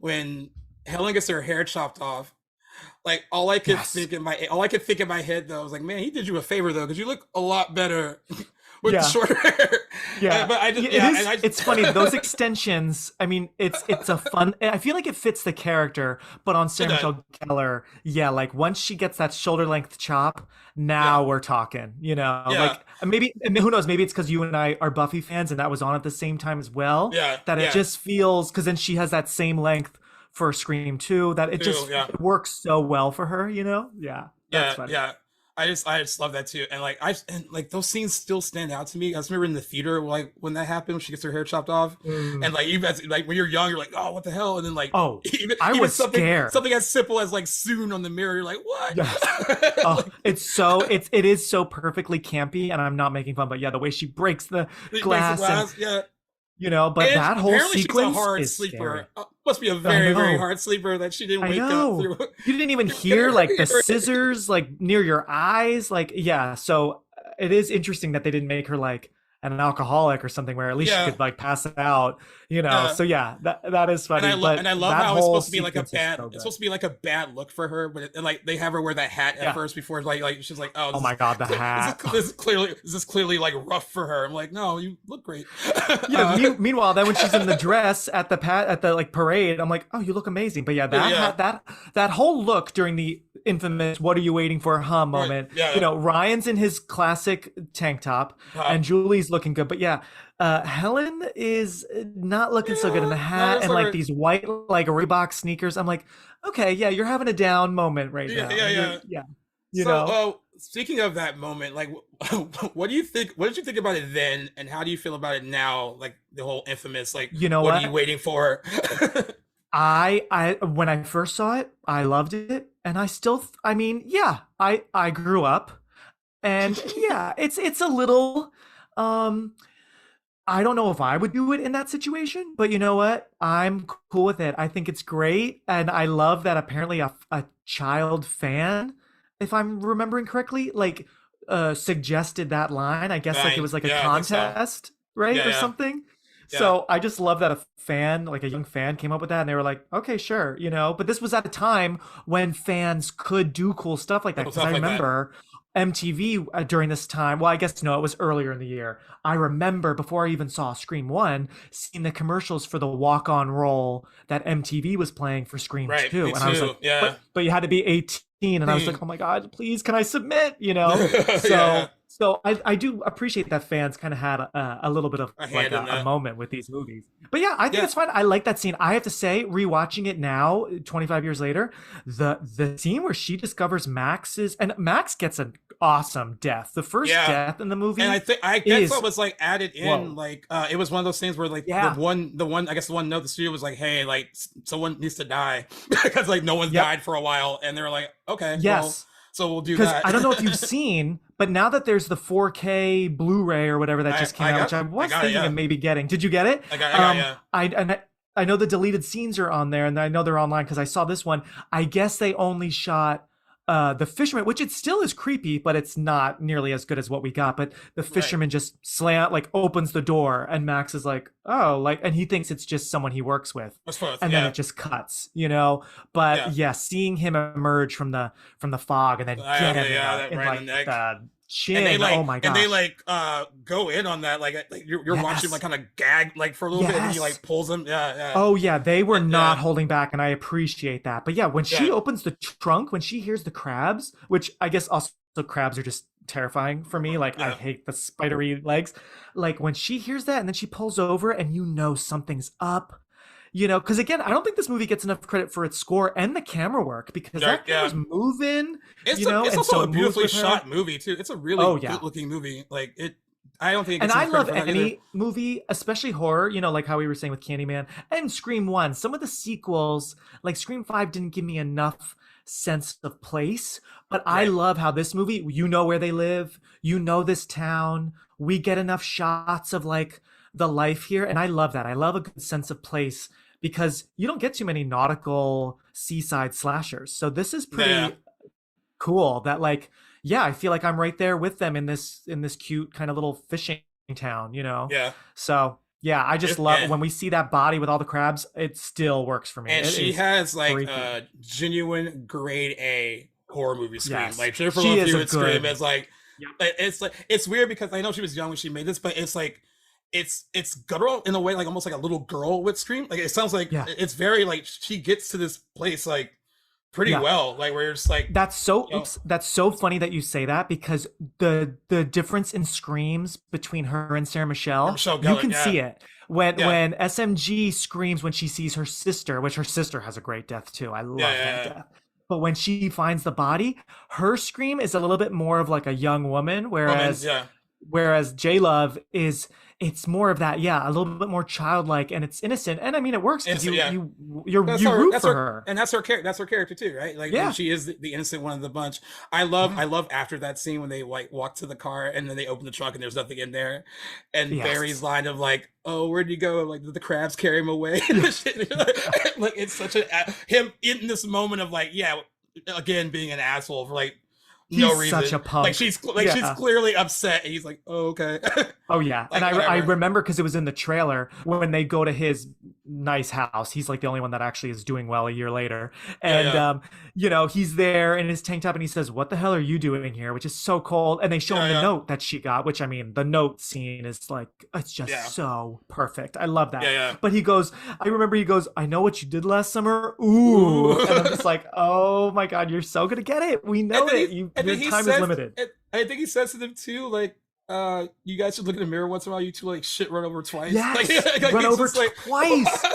when Helen gets her hair chopped off, like all I could think in my head though was like, man, he did you a favor though, because you look a lot better with the shorter hair. But it's funny, those extensions. I mean, it's a fun. I feel like it fits the character, but on Sarah Michelle Gellar, like once she gets that shoulder length chop, now we're talking. Like maybe who knows? Maybe it's because you and I are Buffy fans, and that was on at the same time as well. That it just feels, because then she has that same length for Scream 2, that it it works so well for her. That's funny. I just love that too, and like those scenes still stand out to me. I just remember in the theater, like when that happened, when she gets her hair chopped off, and like even as, like when you're young, you're like, oh, what the hell, and then like I was scared. Something as simple as like soon on the mirror, you're like, what? It is so perfectly campy, and I'm not making fun, but the way she breaks the glass, but and that whole apparently sequence she's a hard is sleeper. scary. Must be a very, very hard sleeper that she didn't wake up through. You didn't even hear like the scissors like near your eyes. Like, so it is interesting that they didn't make her like an alcoholic or something where at least she could like pass it out, So that is funny. And I love how it's supposed to be like a bad, it's supposed to be like a bad look for her, but like they have her wear that hat at first before like she's like, oh my god, the hat. This is clearly like rough for her. I'm like, no, you look great. Meanwhile, then when she's in the dress at the like parade, I'm like, oh, you look amazing. But that whole look during the infamous "What are you waiting for?" moment. Ryan's in his classic tank top, and Julie's looking good. But Helen is not looking so good in the hat and like these white like Reebok sneakers. I'm like, okay, you're having a down moment right now. Speaking of that moment, like, what do you think? What did you think about it then, and how do you feel about it now? Like the whole infamous, like, what are you waiting for? I when I first saw it, I loved it, and I still, I grew up, and it's a little. Um, I don't know if I would do it in that situation, but you know what? I'm cool with it. I think it's great. And I love that apparently a child fan, if I'm remembering correctly, like suggested that line. I guess like it Right. was like a Yeah, I think so. contest, right? Yeah, Or yeah. something. Yeah. So I just love that a fan, like a young fan, came up with that and they were like, okay, sure, you know, but this was at a time when fans could do cool stuff like that. Cool Because stuff I like that. remember MTV during this time. Well, I guess no, it was earlier in the year. I remember before I even saw Scream 1, seeing the commercials for the walk on roll that MTV was playing for Scream Right, 2. me And I was too, like, yeah. but you had to be 18. And I was like, oh my God, please, can I submit? You know? So. Yeah. So I do appreciate that fans kind of had a little bit of A like hand in a that. moment with these movies. But yeah, I think Yeah. it's fun. I like that scene. I have to say, rewatching it now, 25 years later, the scene where she discovers Max's, and Max gets an awesome death. The first Yeah. death in the movie. And I guess is- what was like added in, Whoa. like it was one of those things where like Yeah. the one I guess the one note the studio was like, hey, like someone needs to die because like no one's Yep. died for a while, and they were like, okay, Yes. well, so we'll do Because that. I don't know if you've seen, but now that there's the 4K Blu-ray or whatever that just came out, which I was got it, thinking yeah. of maybe getting. Did you get it? I got it, yeah. I know the deleted scenes are on there, and I know they're online because I saw this one. I guess they only shot the fisherman, which it still is creepy, but it's not nearly as good as what we got. But the fisherman just opens the door, and Max is like, oh, like, and he thinks it's just someone he works with, and then it just cuts, you know. But yeah, seeing him emerge from the fog and then get him in right like in the neck. the chin. And they like, oh my god! and they like go in on that, like you're watching like kind of gag like for a little bit, and he like pulls him. Yeah. Oh yeah, they were not holding back, and I appreciate that. But yeah, when she Yeah. opens the trunk, when she hears the crabs, which I guess also crabs are just terrifying for me. Like I hate the spidery legs. Like when she hears that, and then she pulls over, and you know something's up. You know, because again, I don't think this movie gets enough credit for its score and the camera work, because that camera's moving. It's you know, it's and also so a it moves beautifully with her. shot movie too. It's a really good looking movie. Like it, I don't think. It And gets I enough love credit for that any either. movie, especially horror, you know, like how we were saying with Candyman and Scream 1. Some of the sequels, like Scream 5 didn't give me enough sense of place, but I love how this movie, you know where they live, you know this town, we get enough shots of like the life here, and I love that. I love a good sense of place because you don't get too many nautical seaside slashers. So this is pretty cool that like, yeah, I feel like I'm right there with them in this cute kind of little fishing town, you know? Yeah. So yeah, I just love when we see that body with all the crabs, it still works for me. And It she is has like freaky. a genuine grade A horror movie scream. Yes. Like Jennifer She Love is a Hewitt scream good- is like, it's like, it's weird because I know she was young when she made this, but it's like, it's guttural in a way, like almost like a little girl would scream. Like it sounds like it's very like she gets to this place like pretty well. Like where you're just like that's so that's so funny that you say that, because the difference in screams between her and Sarah Michelle, Michelle you Gellar, can see it when Yeah. SMG screams when she sees her sister, which her sister has a great death too. I love that death. But when she finds the body, her scream is a little bit more of like a young woman, whereas J Love it's more of that, a little bit more childlike, and it's innocent. And I mean, it works because you root for her. And that's her character. That's her character too, right? Like she is the innocent one of the bunch. I love after that scene when they like walk to the car and then they open the trunk and there's nothing in there, and Barry's line of like, "Oh, where'd you go?" Like the crabs carry him away. Like it's such him in this moment of like, again being an asshole for like no He's reason. such a punk. Like she's clearly upset, and he's like, "Oh, okay." Oh yeah, Like, and I whatever. remember because it was in the trailer when they go to his nice house. He's like the only one that actually is doing well a year later, and you know, he's there in his tank top, and he says, "What the hell are you doing here?" Which is so cold. And they show him the note that she got, which I mean, the note scene is like, it's just so perfect. I love that. But he goes, I remember he goes, "I know what you did last summer." Ooh, and I'm just like, oh my god, you're so gonna get it. We know it. Your time is limited. I think he says to them too, like, you guys should look in the mirror once in a while. You two like shit run over twice. Yes, like, run he's over just like- twice.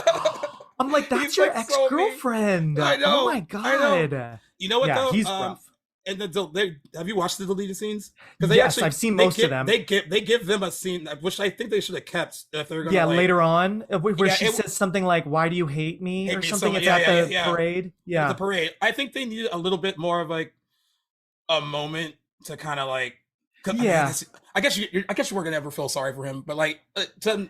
I'm like, that's He's, your like, so mean. ex-girlfriend. I know. Oh my god. You know what though? He's rough. And have you watched the deleted scenes? Yes, I've seen most of them. They give them a scene which I think they should have kept if they're gonna. Yeah, like, later on, where she it- says something like, "Why do you hate me?" Hate or me something. so It's much. at the parade. Yeah, the parade. I think they needed a little bit more of like a moment to kind of like, Yeah. I guess you weren't gonna ever feel sorry for him, but like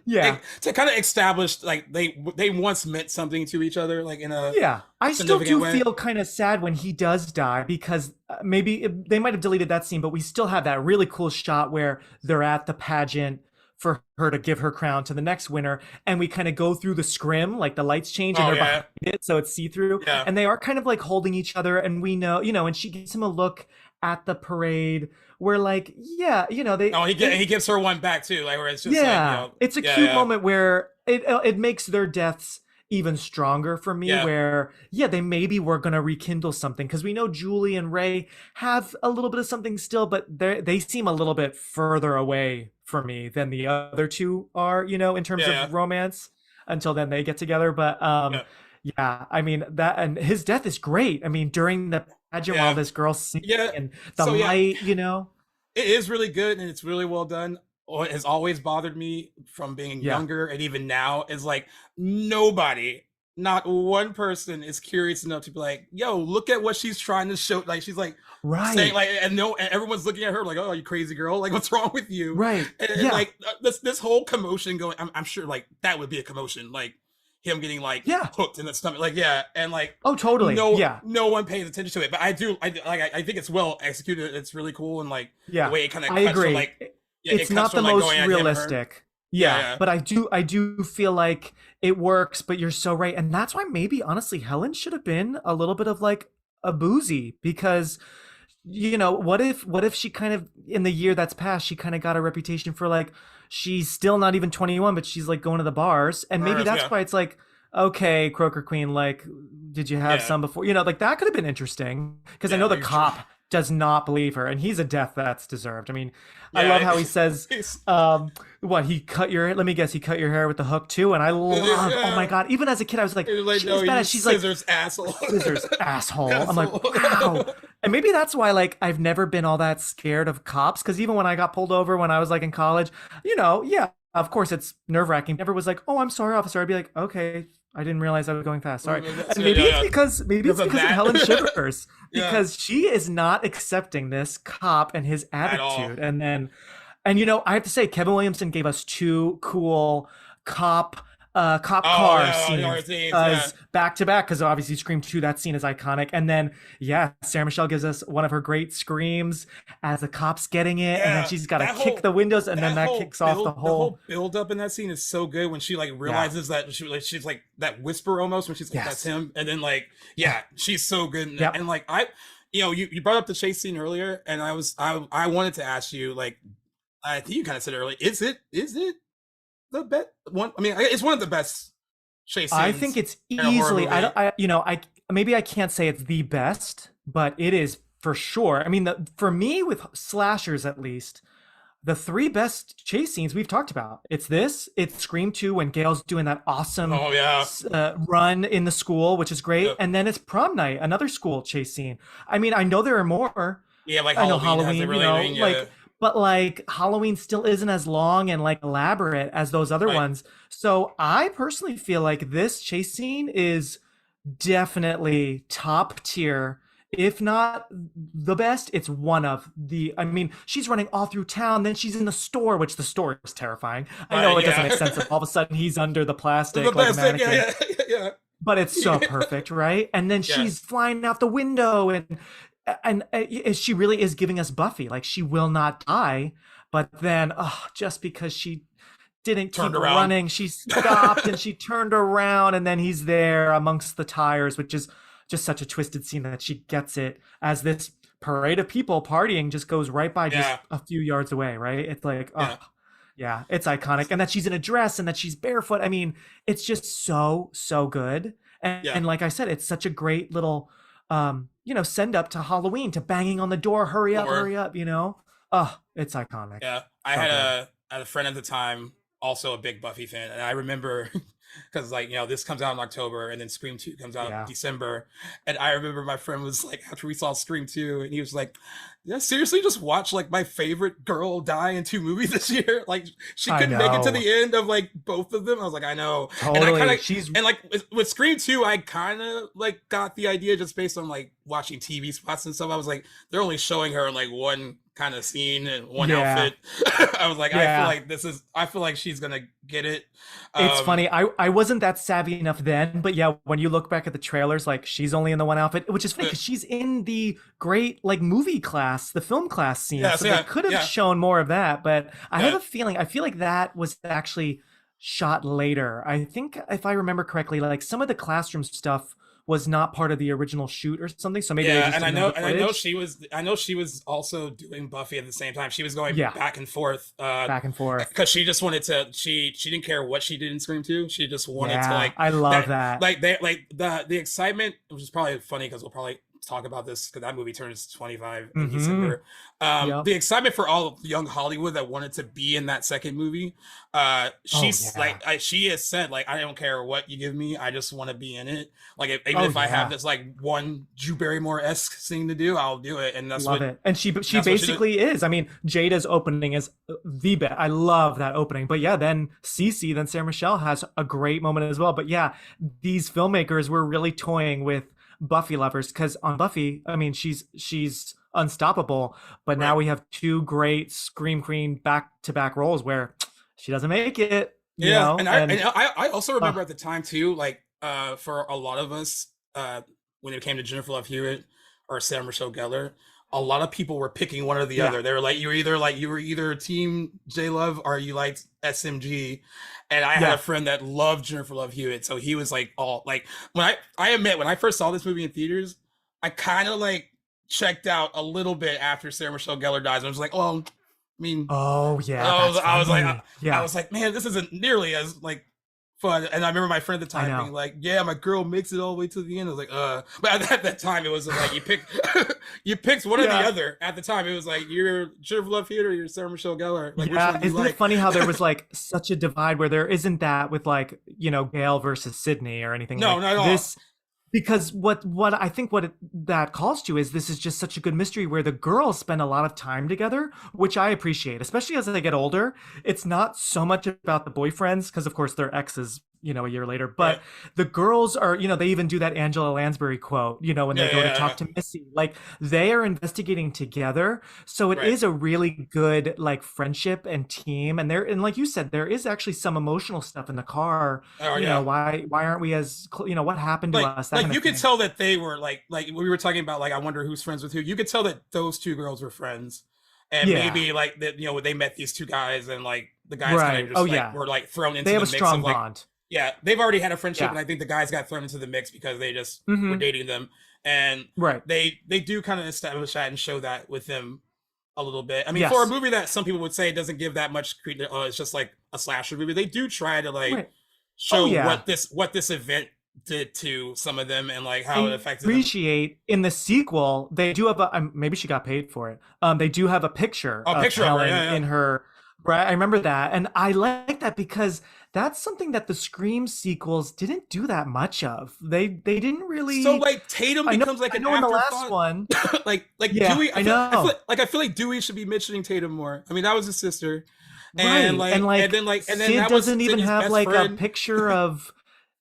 Yeah. to kind of establish like they once meant something to each other, like in a Yeah, I still significant do way. feel kind of sad when he does die because they might have deleted that scene, but we still have that really cool shot where they're at the pageant for her to give her crown to the next winner, and we kind of go through the scrim, like the lights change and Oh, they're yeah. behind it, so it's see-through, Yeah. and they are kind of like holding each other, and we know, and she gives him a look at the parade where like, yeah, they. Oh, he gives her one back too, like where it's just Yeah, like, it's a yeah, cute yeah. moment where it makes their deaths even stronger for me. Yeah. Where they maybe were gonna rekindle something because we know Julie and Ray have a little bit of something still, but they seem a little bit further away for me than the other two are. In terms Yeah. of romance. Until then, they get together. But yeah, I mean that, and his death is great. I mean during the pageant while this girl's singing and the So, light, It is really good and it's really well done. What has always bothered me from being younger and even now is like not one person is curious enough to be like, yo, look at what she's trying to show. Like she's like saying like, and everyone's looking at her like, oh, you crazy girl, like what's wrong with you? Right. And like this whole commotion going, I'm sure like that would be a commotion, like him getting like hooked in the stomach, like and like oh totally no one pays attention to it, but I think it's well executed. It's really cool, and like the way it kind of cuts agree. from like it's not the most realistic. But I do feel like it works. But you're so right, and that's why maybe honestly Helen should have been a little bit of like a boozy, because what if she kind of in the year that's passed she kind of got a reputation for like she's still not even 21 but she's like going to the bars, and maybe that's why it's like, okay, Croaker Queen, like did you have some before, like that could have been interesting, because I know the cop does not believe her, and he's a death that's deserved. I mean, I love how he says, what, he cut your hair with the hook too, and I love, oh my god, even as a kid I was like, she's like, scissors asshole. Scissors asshole. I'm like, wow. And maybe that's why like I've never been all that scared of cops, because even when I got pulled over when I was like in college, of course it's nerve-wracking. Never was like, oh, I'm sorry, officer. I'd be like, okay, I didn't realize I was going fast. Sorry. And maybe it's because of Helen Shivers, because she is not accepting this cop and his attitude. And then, I have to say, Kevin Williamson gave us two cool cop car scenes back to back, because obviously Scream 2, that scene is iconic. And then Sarah Michelle gives us one of her great screams as the cop's getting it, and then she's got to kick the windows, and then that kicks off the whole build up in that scene is so good when she like realizes that she's like that whisper almost when she's like, that's him, and then like she's so good. And like you brought up the chase scene earlier, and I wanted to ask you, like, I think you kind of said earlier, is it the best one? I mean, it's one of the best chase scenes. I think it's easily. I maybe I can't say it's the best, but it is for sure. I mean, for me with slashers, at least, the three best chase scenes we've talked about. It's Scream 2 when Gail's doing that awesome run in the school, which is great, and then it's Prom Night, another school chase scene. I mean, I know there are more. Yeah, like I know Halloween. But like Halloween still isn't as long and like elaborate as those other ones. So I personally feel like this chase scene is definitely top tier, if not the best. It's one of the, I mean, she's running all through town, then she's in the store, which the store is terrifying. I know it doesn't make sense that all of a sudden he's under the plastic like a mannequin. But it's so perfect, right? And then she's flying out the window, and she really is giving us Buffy. Like, she will not die, but then just because she didn't keep running, she stopped and she turned around, and then he's there amongst the tires, which is just such a twisted scene that she gets it as this parade of people partying just goes right by just a few yards away, right? It's like, it's iconic. And that she's in a dress and that she's barefoot. I mean, it's just so good. And like I said, it's such a great little send up to Halloween, to banging on the door, hurry up, it's iconic. I had a friend at the time, also a big Buffy fan, and I remember because like this comes out in October, and then Scream 2 comes out in December, and I remember my friend was like, after we saw Scream 2, and he was like, seriously, just watch like my favorite girl die in 2 movies this year. Like, she couldn't make it to the end of like both of them. I was like, I know. Totally. And like with Scream 2, I kind of like got the idea just based on like watching TV spots and stuff. I was like, they're only showing her in like one kind of scene in one Yeah. outfit. I was like, Yeah. I feel like she's gonna get it. It's funny. I wasn't that savvy enough then, but yeah, when you look back at the trailers, like she's only in the one outfit, which is funny because she's in the great like movie class, the film class scene. Yes, so yeah, they could have yeah. shown more of that, but I have Yeah. a feeling, I feel like that was actually shot later. I think if I remember correctly, like some of the classroom stuff was not part of the original shoot or something. So maybe they Yeah, just and I didn't know, have the and I know footage. she was also doing Buffy at the same time. She was going Yeah. back and forth, Back and forth. because she just wanted to. She didn't care what she did in Scream 2. She just wanted to Yeah, like. I love that. Like they like the excitement, which is probably funny because we'll probably talk about this because that movie turns 25 in Mhm. December. Yep. The excitement for all of young Hollywood that wanted to be in that second movie. She's yeah. like she has said like I don't care what you give me, I just want to be in it. Like even Oh, if I have yeah. this like one Drew Barrymore-esque thing to do, I'll do it. And that's Love what it. And she what she did. basically is. I mean, Jada's opening is the best. I love that opening. But yeah, then Cece, then Sarah Michelle has a great moment as well. But yeah, these filmmakers were really toying with Buffy lovers because on Buffy, I mean, she's unstoppable. But now Right. we have two great Scream Queen back-to-back roles where she doesn't make it. You Yeah, know? and I also remember uh, at the time too, like for a lot of us, when it came to Jennifer Love Hewitt or Sarah Michelle Gellar, a lot of people were picking one or the Yeah. other. They were like, you were either Team J Love or you liked SMG. And I had Yeah. a friend that loved Jennifer Love Hewitt, so he was like all like when I admit when I first saw this movie in theaters, I kind of like checked out a little bit after Sarah Michelle Gellar dies. I was like, oh, I mean, oh yeah. I was like, funny. Yeah. I was like, man, this isn't nearly as like fun. And I remember my friend at the time know. being like, yeah, my girl makes it all the way to the end. I was like, but at that time it was like you picked you picked one or the Yeah. other. At the time it was like you're Jennifer Love Hewitt or you're Sarah Michelle Gellar. Like which Yeah, one do you isn't like? it funny how there was like such a divide where there isn't that with like, you know, Gail versus Sydney or anything No, like not at all. this? Because what I think that calls to is this is just such a good mystery where the girls spend a lot of time together, which I appreciate, especially as they get older. It's not so much about the boyfriends because of course they're exes, you know, a year later, but Right. the girls are, you know, they even do that Angela Lansbury quote, you know, when they Yeah, go yeah, to talk yeah. to Missy, like they are investigating together. So it Right. is a really good like friendship and team. And and like you said, there is actually some emotional stuff in the car. Oh, You yeah. know, why aren't we as, you know, what happened to us? That Like kind of you could thing. tell that they were like we were talking about like I wonder who's friends with who. You could tell that those two girls were friends, and Yeah. maybe like that you know they met these two guys and like the guys kind Right. of just Oh, like yeah. were like thrown into They have the a mix strong of like bond. yeah they've already had a friendship Yeah. and I think the guys got thrown into the mix because they just Mhm. were dating them and Right. they do kind of establish that and show that with them a little bit. I mean Yes. for a movie that some people would say doesn't give that much credit, it's just like a slasher movie. They do try to like Right. show Oh, yeah. what this event did to some of them and like how it I affected them. appreciate in the sequel they do have a maybe she got paid for it. They do have a picture Oh, of picture of her, Helen yeah, yeah. in her. Right, I remember that, and I like that because that's something that the Scream sequels didn't do that much of. They didn't really. So like Tatum I know, becomes like I an know in the afterthought. last one. like Yeah, Dewey. I I know. feel like Dewey should be mentioning Tatum more. I mean that was his sister, Right, and then Sid that was doesn't even Sydney's have best like a friend. picture of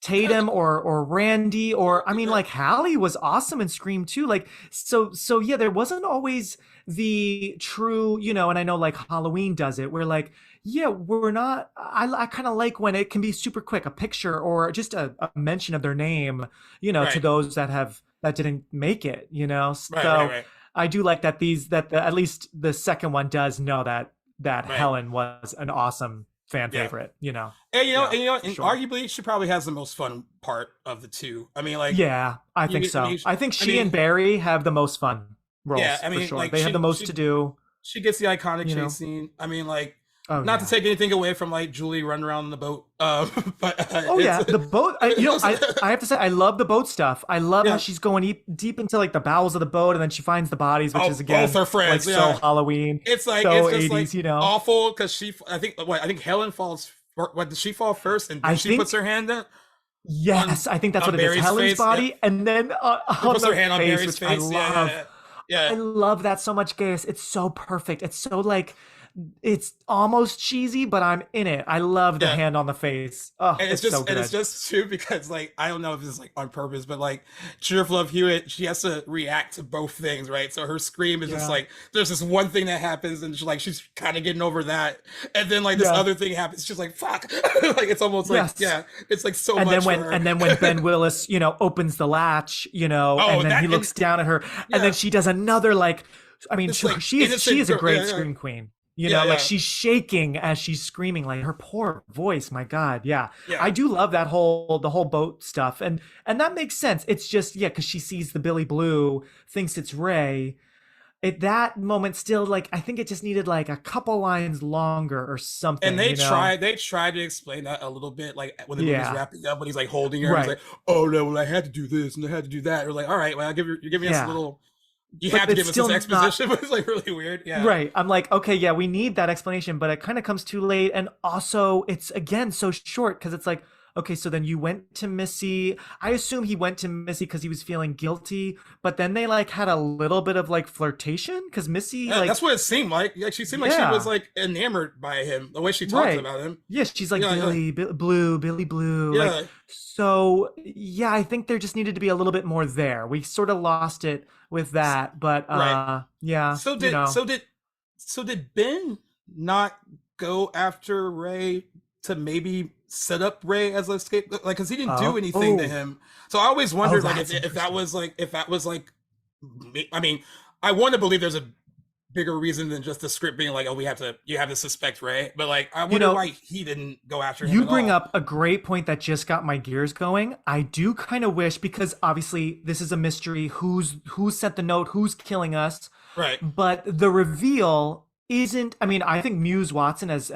Tatum or Randy or I mean like Hallie was awesome in Scream too. Like so yeah, there wasn't always the true, you know, and I know like Halloween does it where like yeah, we're not I kind of like when it can be super quick, a picture or just a mention of their name, you know, to Right. those that didn't make it, you know. So Right. I do like that at least the second one does know that Right. Helen was an awesome fan Yeah. favorite, you know. And Yeah, and sure. arguably she probably has the most fun part of the two. I mean like Yeah, I think so. I think she and Barry have the most fun roles Yeah, I for mean, sure. like, They have the most to do. she gets the iconic You know? chase scene. I mean like Oh, not yeah. to take anything away from like Julie running around on the boat, but Oh yeah, the boat. I have to say, I love the boat stuff. I love Yeah. how she's going deep into like the bowels of the boat, and then she finds the bodies, which Oh, is again both her friends, like yeah. so Halloween. It's like so it's just 80s, like you know. awful because I think Helen falls. What did she fall first? And then I she think- puts her hand down. Yes, I think that's on what it is. Barry's Helen's face, body, yeah. and then She on puts the her hand on face, Barry's which I face. love. Yeah. I love that so much, Gaius. It's so perfect. It's so like it's almost cheesy, but I'm in it. I love the hand on the face. Oh, And it's so good. and it's just too because like I don't know if it's like on purpose, but like Jennifer Love Hewitt, she has to react to both things, right? So her scream is just like there's this one thing that happens, and she's kind of getting over that, and then like this other thing happens, she's like fuck, like it's almost like it's like so and much. And then when Ben Willis, opens the latch, and then he looks down at her, and then she does another like, I mean, she is a great scream queen. Like she's shaking as she's screaming, like her poor voice. My God. Yeah. I do love the whole boat stuff. And that makes sense. It's just, because she sees the Billy Blue, thinks it's Ray. At that moment still, like, I think it just needed like a couple lines longer or something. And they tried to explain that a little bit, like when the movie's wrapping up, when he's like holding her, he's like, oh no, well I had to do this and I had to do that. Or like, all right, well you're giving us a little. You have to give us this exposition, but it's like really weird. Yeah. Right. I'm like, okay, we need that explanation, but it kind of comes too late. And also it's again so short because it's like, okay, so then you went to Missy. I assume he went to Missy because he was feeling guilty, but then they like had a little bit of like flirtation because Missy that's what it seemed like. Like she seemed like she was like enamored by him, the way she talks about him. Yeah, she's like Billy Blue. Yeah. Like, so I think there just needed to be a little bit more there. We sort of lost it with that, but So did Ben not go after Ray to maybe set up Ray as a scapegoat, like because he didn't do anything to him? So I always wondered like if that was like I mean, I want to believe there's a bigger reason than just the script being like, oh, you have to suspect Ray, but like I wonder why he didn't go after him. You bring up a great point that just got my gears going. I do kind of wish, because obviously this is a mystery, who sent the note, who's killing us, right? But the reveal isn't. I mean, I think Muse Watson as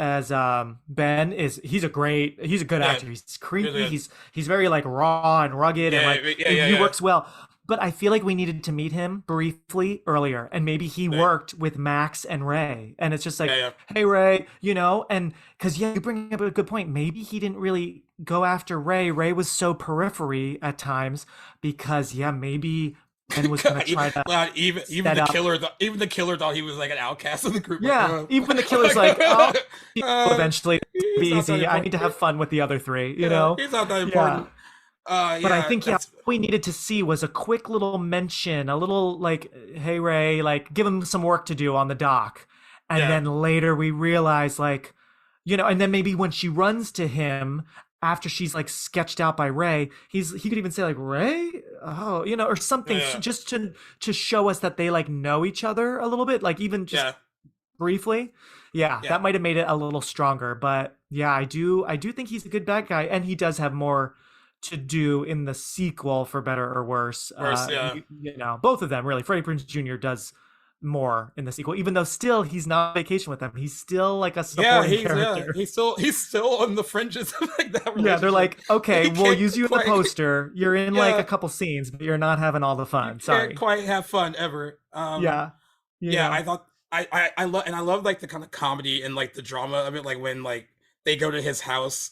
Ben he's a good actor. He's creepy. Really he's very like raw and rugged, and like he works well. But I feel like we needed to meet him briefly earlier, and maybe he worked with Max and Ray, and it's just like, hey Ray, and because you bring up a good point. Maybe he didn't really go after Ray. Ray was so periphery at times because maybe Ben was going to try to. Well, even the killer thought he was like an outcast of the group. Yeah, even the killer's like, eventually be easy. I need to have fun with the other three. He's not that important. But I think what we needed to see was a quick little mention, a little like, hey Ray, like give him some work to do on the dock. And then later we realize like, and then maybe when she runs to him after she's like sketched out by Ray, he could even say like, Ray, or something just to show us that they like know each other a little bit, like even just briefly. That might have made it a little stronger. But I do think he's a good bad guy, and he does have more to do in the sequel, for better or worse. Both of them really. Freddie Prinze Jr. does more in the sequel, even though still he's not on vacation with them. He's still like a supporting character. He's still on the fringes of like that relationship. Yeah, they're like, okay, we'll use you in the poster. You're in like a couple scenes, but you're not having all the fun. Sorry, can't quite have fun ever. I thought I love like the kind of comedy and like the drama of it, like when like they go to his house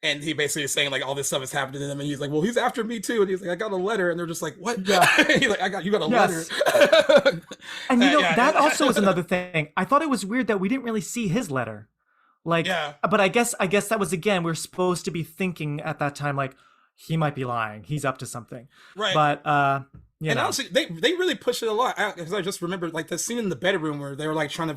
and he basically is saying like all this stuff is happening to them, and he's like, well, he's after me too, and he's like, I got a letter, and they're just like, what? He's like, you got a letter. And that also was another thing. I thought it was weird that we didn't really see his letter, like, but I guess that was, again, we're supposed to be thinking at that time like he might be lying, he's up to something, right? But honestly, they really push it a lot, because I just remember like the scene in the bedroom where they were like trying to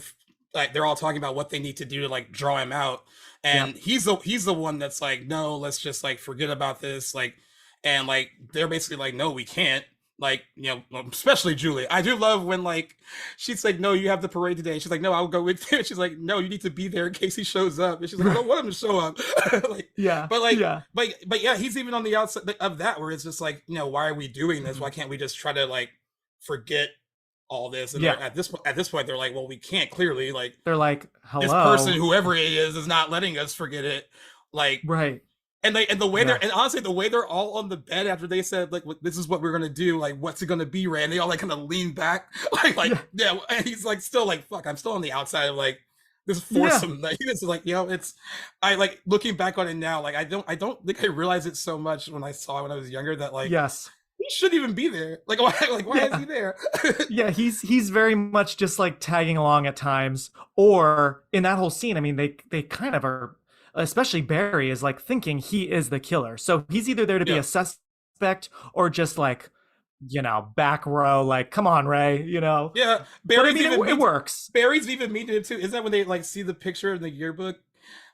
like, they're all talking about what they need to do to like draw him out, and he's the one that's like, no, let's just like forget about this, like, and like they're basically like, no, we can't, like, especially Julie. I do love when like she's like, no, you have the parade today. She's like, no, I'll go with you. She's like, no, you need to be there in case he shows up. And she's like, I don't want him to show up. But he's even on the outside of that, where it's just like, why are we doing this? Why can't we just try to like forget all this? And at this point they're like, well, we can't, clearly, like, they're like, hello, this person, whoever it is not letting us forget it, like, right. And the way and honestly, the way they're all on the bed after they said like, this is what we're gonna do, like, what's it gonna be, Ray? And they all like kind of lean back, and he's like still like, fuck, I'm still on the outside of like this foursome. Like, it's like, it's, I like looking back on it now, like I don't think I realized it so much when I saw it when I was younger, that like, he shouldn't even be there. Like why is he there? Yeah, he's very much just like tagging along at times. Or in that whole scene, I mean, they kind of are, especially Barry is like thinking he is the killer. So he's either there to be a suspect or just like, back row, like, come on, Ray, Yeah, but I mean, it works. Barry's even mean to it too. Is that when they like see the picture in the yearbook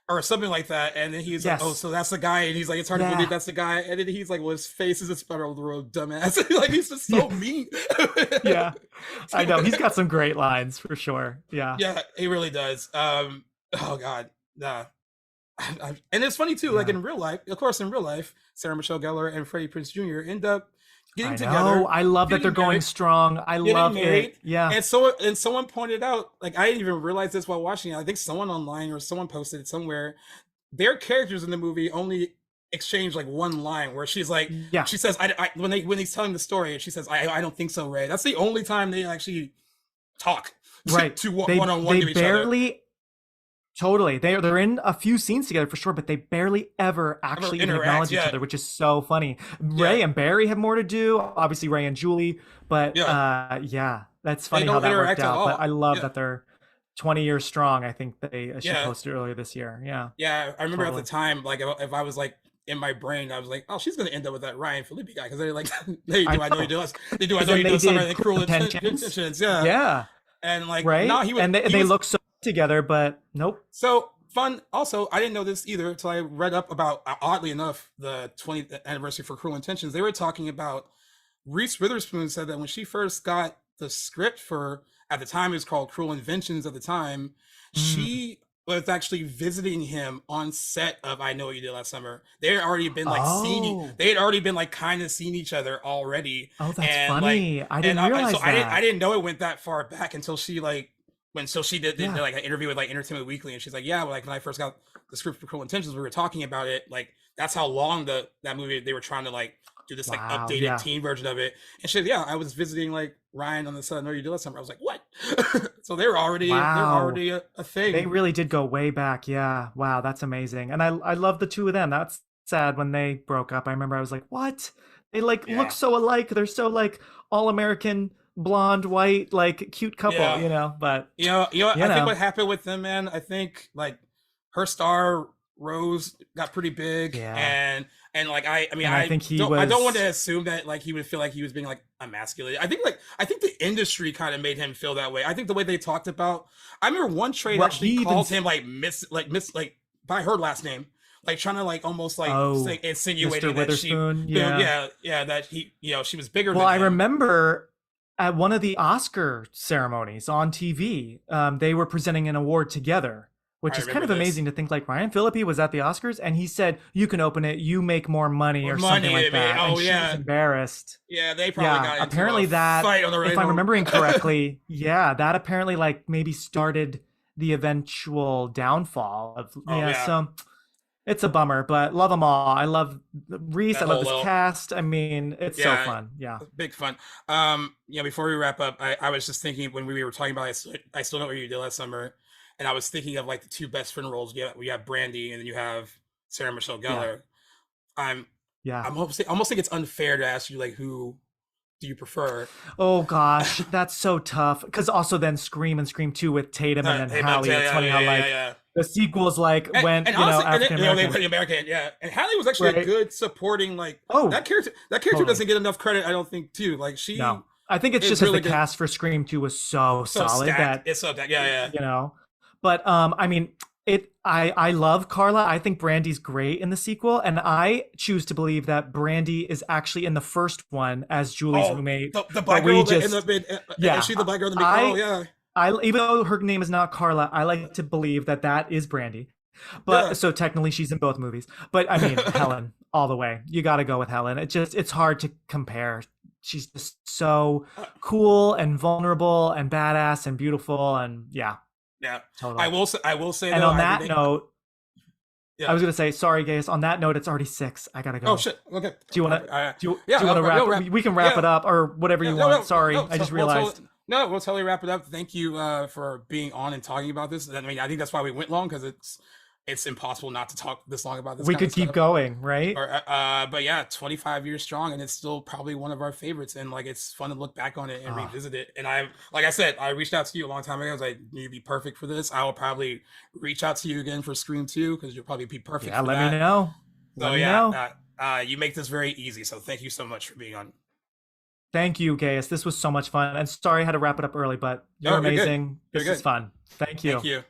or something like that, and then he's like, "Oh, so that's the guy," and he's like, "It's hard to believe that's the guy," and then he's like, "Well, his face is a spiral of the road, dumbass." Like he's just so mean. Yeah, I know he's got some great lines for sure. Yeah, he really does. Oh God, nah. And it's funny too. Like in real life, of course, Sarah Michelle Gellar and Freddie Prinze Jr. end up getting together. I love that they're going strong. I love it. Yeah. And someone pointed out, like I didn't even realize this while watching it. I think someone online or someone posted it somewhere. Their characters in the movie only exchange like one line where she's like, she says, when he's telling the story, she says, I don't think so, Ray. That's the only time they actually talk to one-on-one to each other. Totally. They're in a few scenes together for sure, but they barely ever actually acknowledge each other, which is so funny. Ray and Barry have more to do. Obviously, Ray and Julie. But that's funny how that worked out. But I love that they're 20 years strong. I think she posted earlier this year. Yeah. Yeah. I remember at the time, like if I was like in my brain, I was like, oh, she's going to end up with that Ryan Phillippe guy. Because they're like, I know you do us. They do. I know you do something like Cruel Intentions. Yeah. Yeah. And like, right. And they look so together, but nope. So fun. Also, I didn't know this either until I read up about, oddly enough, the 20th anniversary for Cruel Intentions. They were talking about Reese Witherspoon said that when she first got the script for, at the time it was called Cruel Inventions at the time, she was actually visiting him on set of I Know What You Did Last Summer. They had already been like they had already been like kind of seen each other already. Oh, that's funny. I didn't realize that. I didn't know it went that far back until she like, she did like an interview with like Entertainment Weekly, and she's like, yeah, like when I first got the script for Cruel Intentions, we were talking about it. Like that's how long that movie they were trying to like do this like updated teen version of it. And she said, yeah, I was visiting like Ryan on the set. I Know You Did Last Summer. I was like, what? So they were already a thing. They really did go way back. Yeah. Wow, that's amazing. And I love the two of them. That's sad when they broke up. I remember I was like, what? They like look so alike. They're so like all American, blonde, white, like cute couple, but I think what happened with them, man, I think like her star Rose got pretty big, and like I don't want to assume that like he would feel like he was being like emasculated. I think the industry kind of made him feel that way. I think the way they talked about, I remember one trade actually called him like miss by her last name, like trying to like almost like insinuating Mr. Witherspoon, that he she was bigger than him. I remember at one of the Oscar ceremonies on TV, they were presenting an award together, which is kind of amazing to think like Ryan Phillippe was at the Oscars and he said, you can open it, you make more money or something like that. And she was embarrassed. Yeah, they probably got into apparently a that, fight on the if I'm remembering correctly, that apparently like maybe started the eventual downfall of, so it's a bummer, but love them all. I love Reese. I love this cast. I mean, it's so fun. Yeah. Big fun. Before we wrap up, I was just thinking when we were talking about I Still Know What You Did Last Summer, and I was thinking of like the two best friend roles. We have Brandy, and then you have Sarah Michelle Gellar. I almost think it's unfair to ask you like who do you prefer? Oh gosh, that's so tough. Because also then Scream and Scream 2 with Tatum and then Hallie. It's funny how like the sequels like went African American. And Hallie was actually a good supporting like that character. That character doesn't get enough credit, I don't think. Too like she. No, I think it's just really the cast for Scream 2 was so solid stacked. It's so stacked. But I mean, I love Carla. I think Brandy's great in the sequel, and I choose to believe that Brandy is actually in the first one as Julie's roommate. The black girl in the mid. Is she the black girl in the mid? Even though her name is not Carla, I like to believe that is Brandy. But so technically she's in both movies. But I mean, Helen all the way. You got to go with Helen. It's hard to compare. She's just so cool and vulnerable and badass and beautiful and Yeah, totally. I will say. And on that note, I was gonna say, sorry, guys. On that note, it's already 6. I gotta go. Oh shit. Okay. Do you want to? wrap? We can wrap it up or whatever you want. Sorry, I just realized. We'll totally wrap it up. Thank you for being on and talking about this. I mean, I think that's why we went long because it's impossible not to talk this long about this. We kind of could keep stuff. going, right? But yeah, 25 years strong, and it's still probably one of our favorites. And like, it's fun to look back on it and revisit it. And like I said, I reached out to you a long time ago. I was like, you'd be perfect for this. I will probably reach out to you again for Scream 2 because you'll probably be perfect. Yeah, for let that. me know. So Let me yeah, know. you make this very easy. So thank you so much for being on. Thank you, Gaius. This was so much fun. And sorry I had to wrap it up early, but you're No, you're good. amazing. You're This is good. fun. Thank you. Thank you.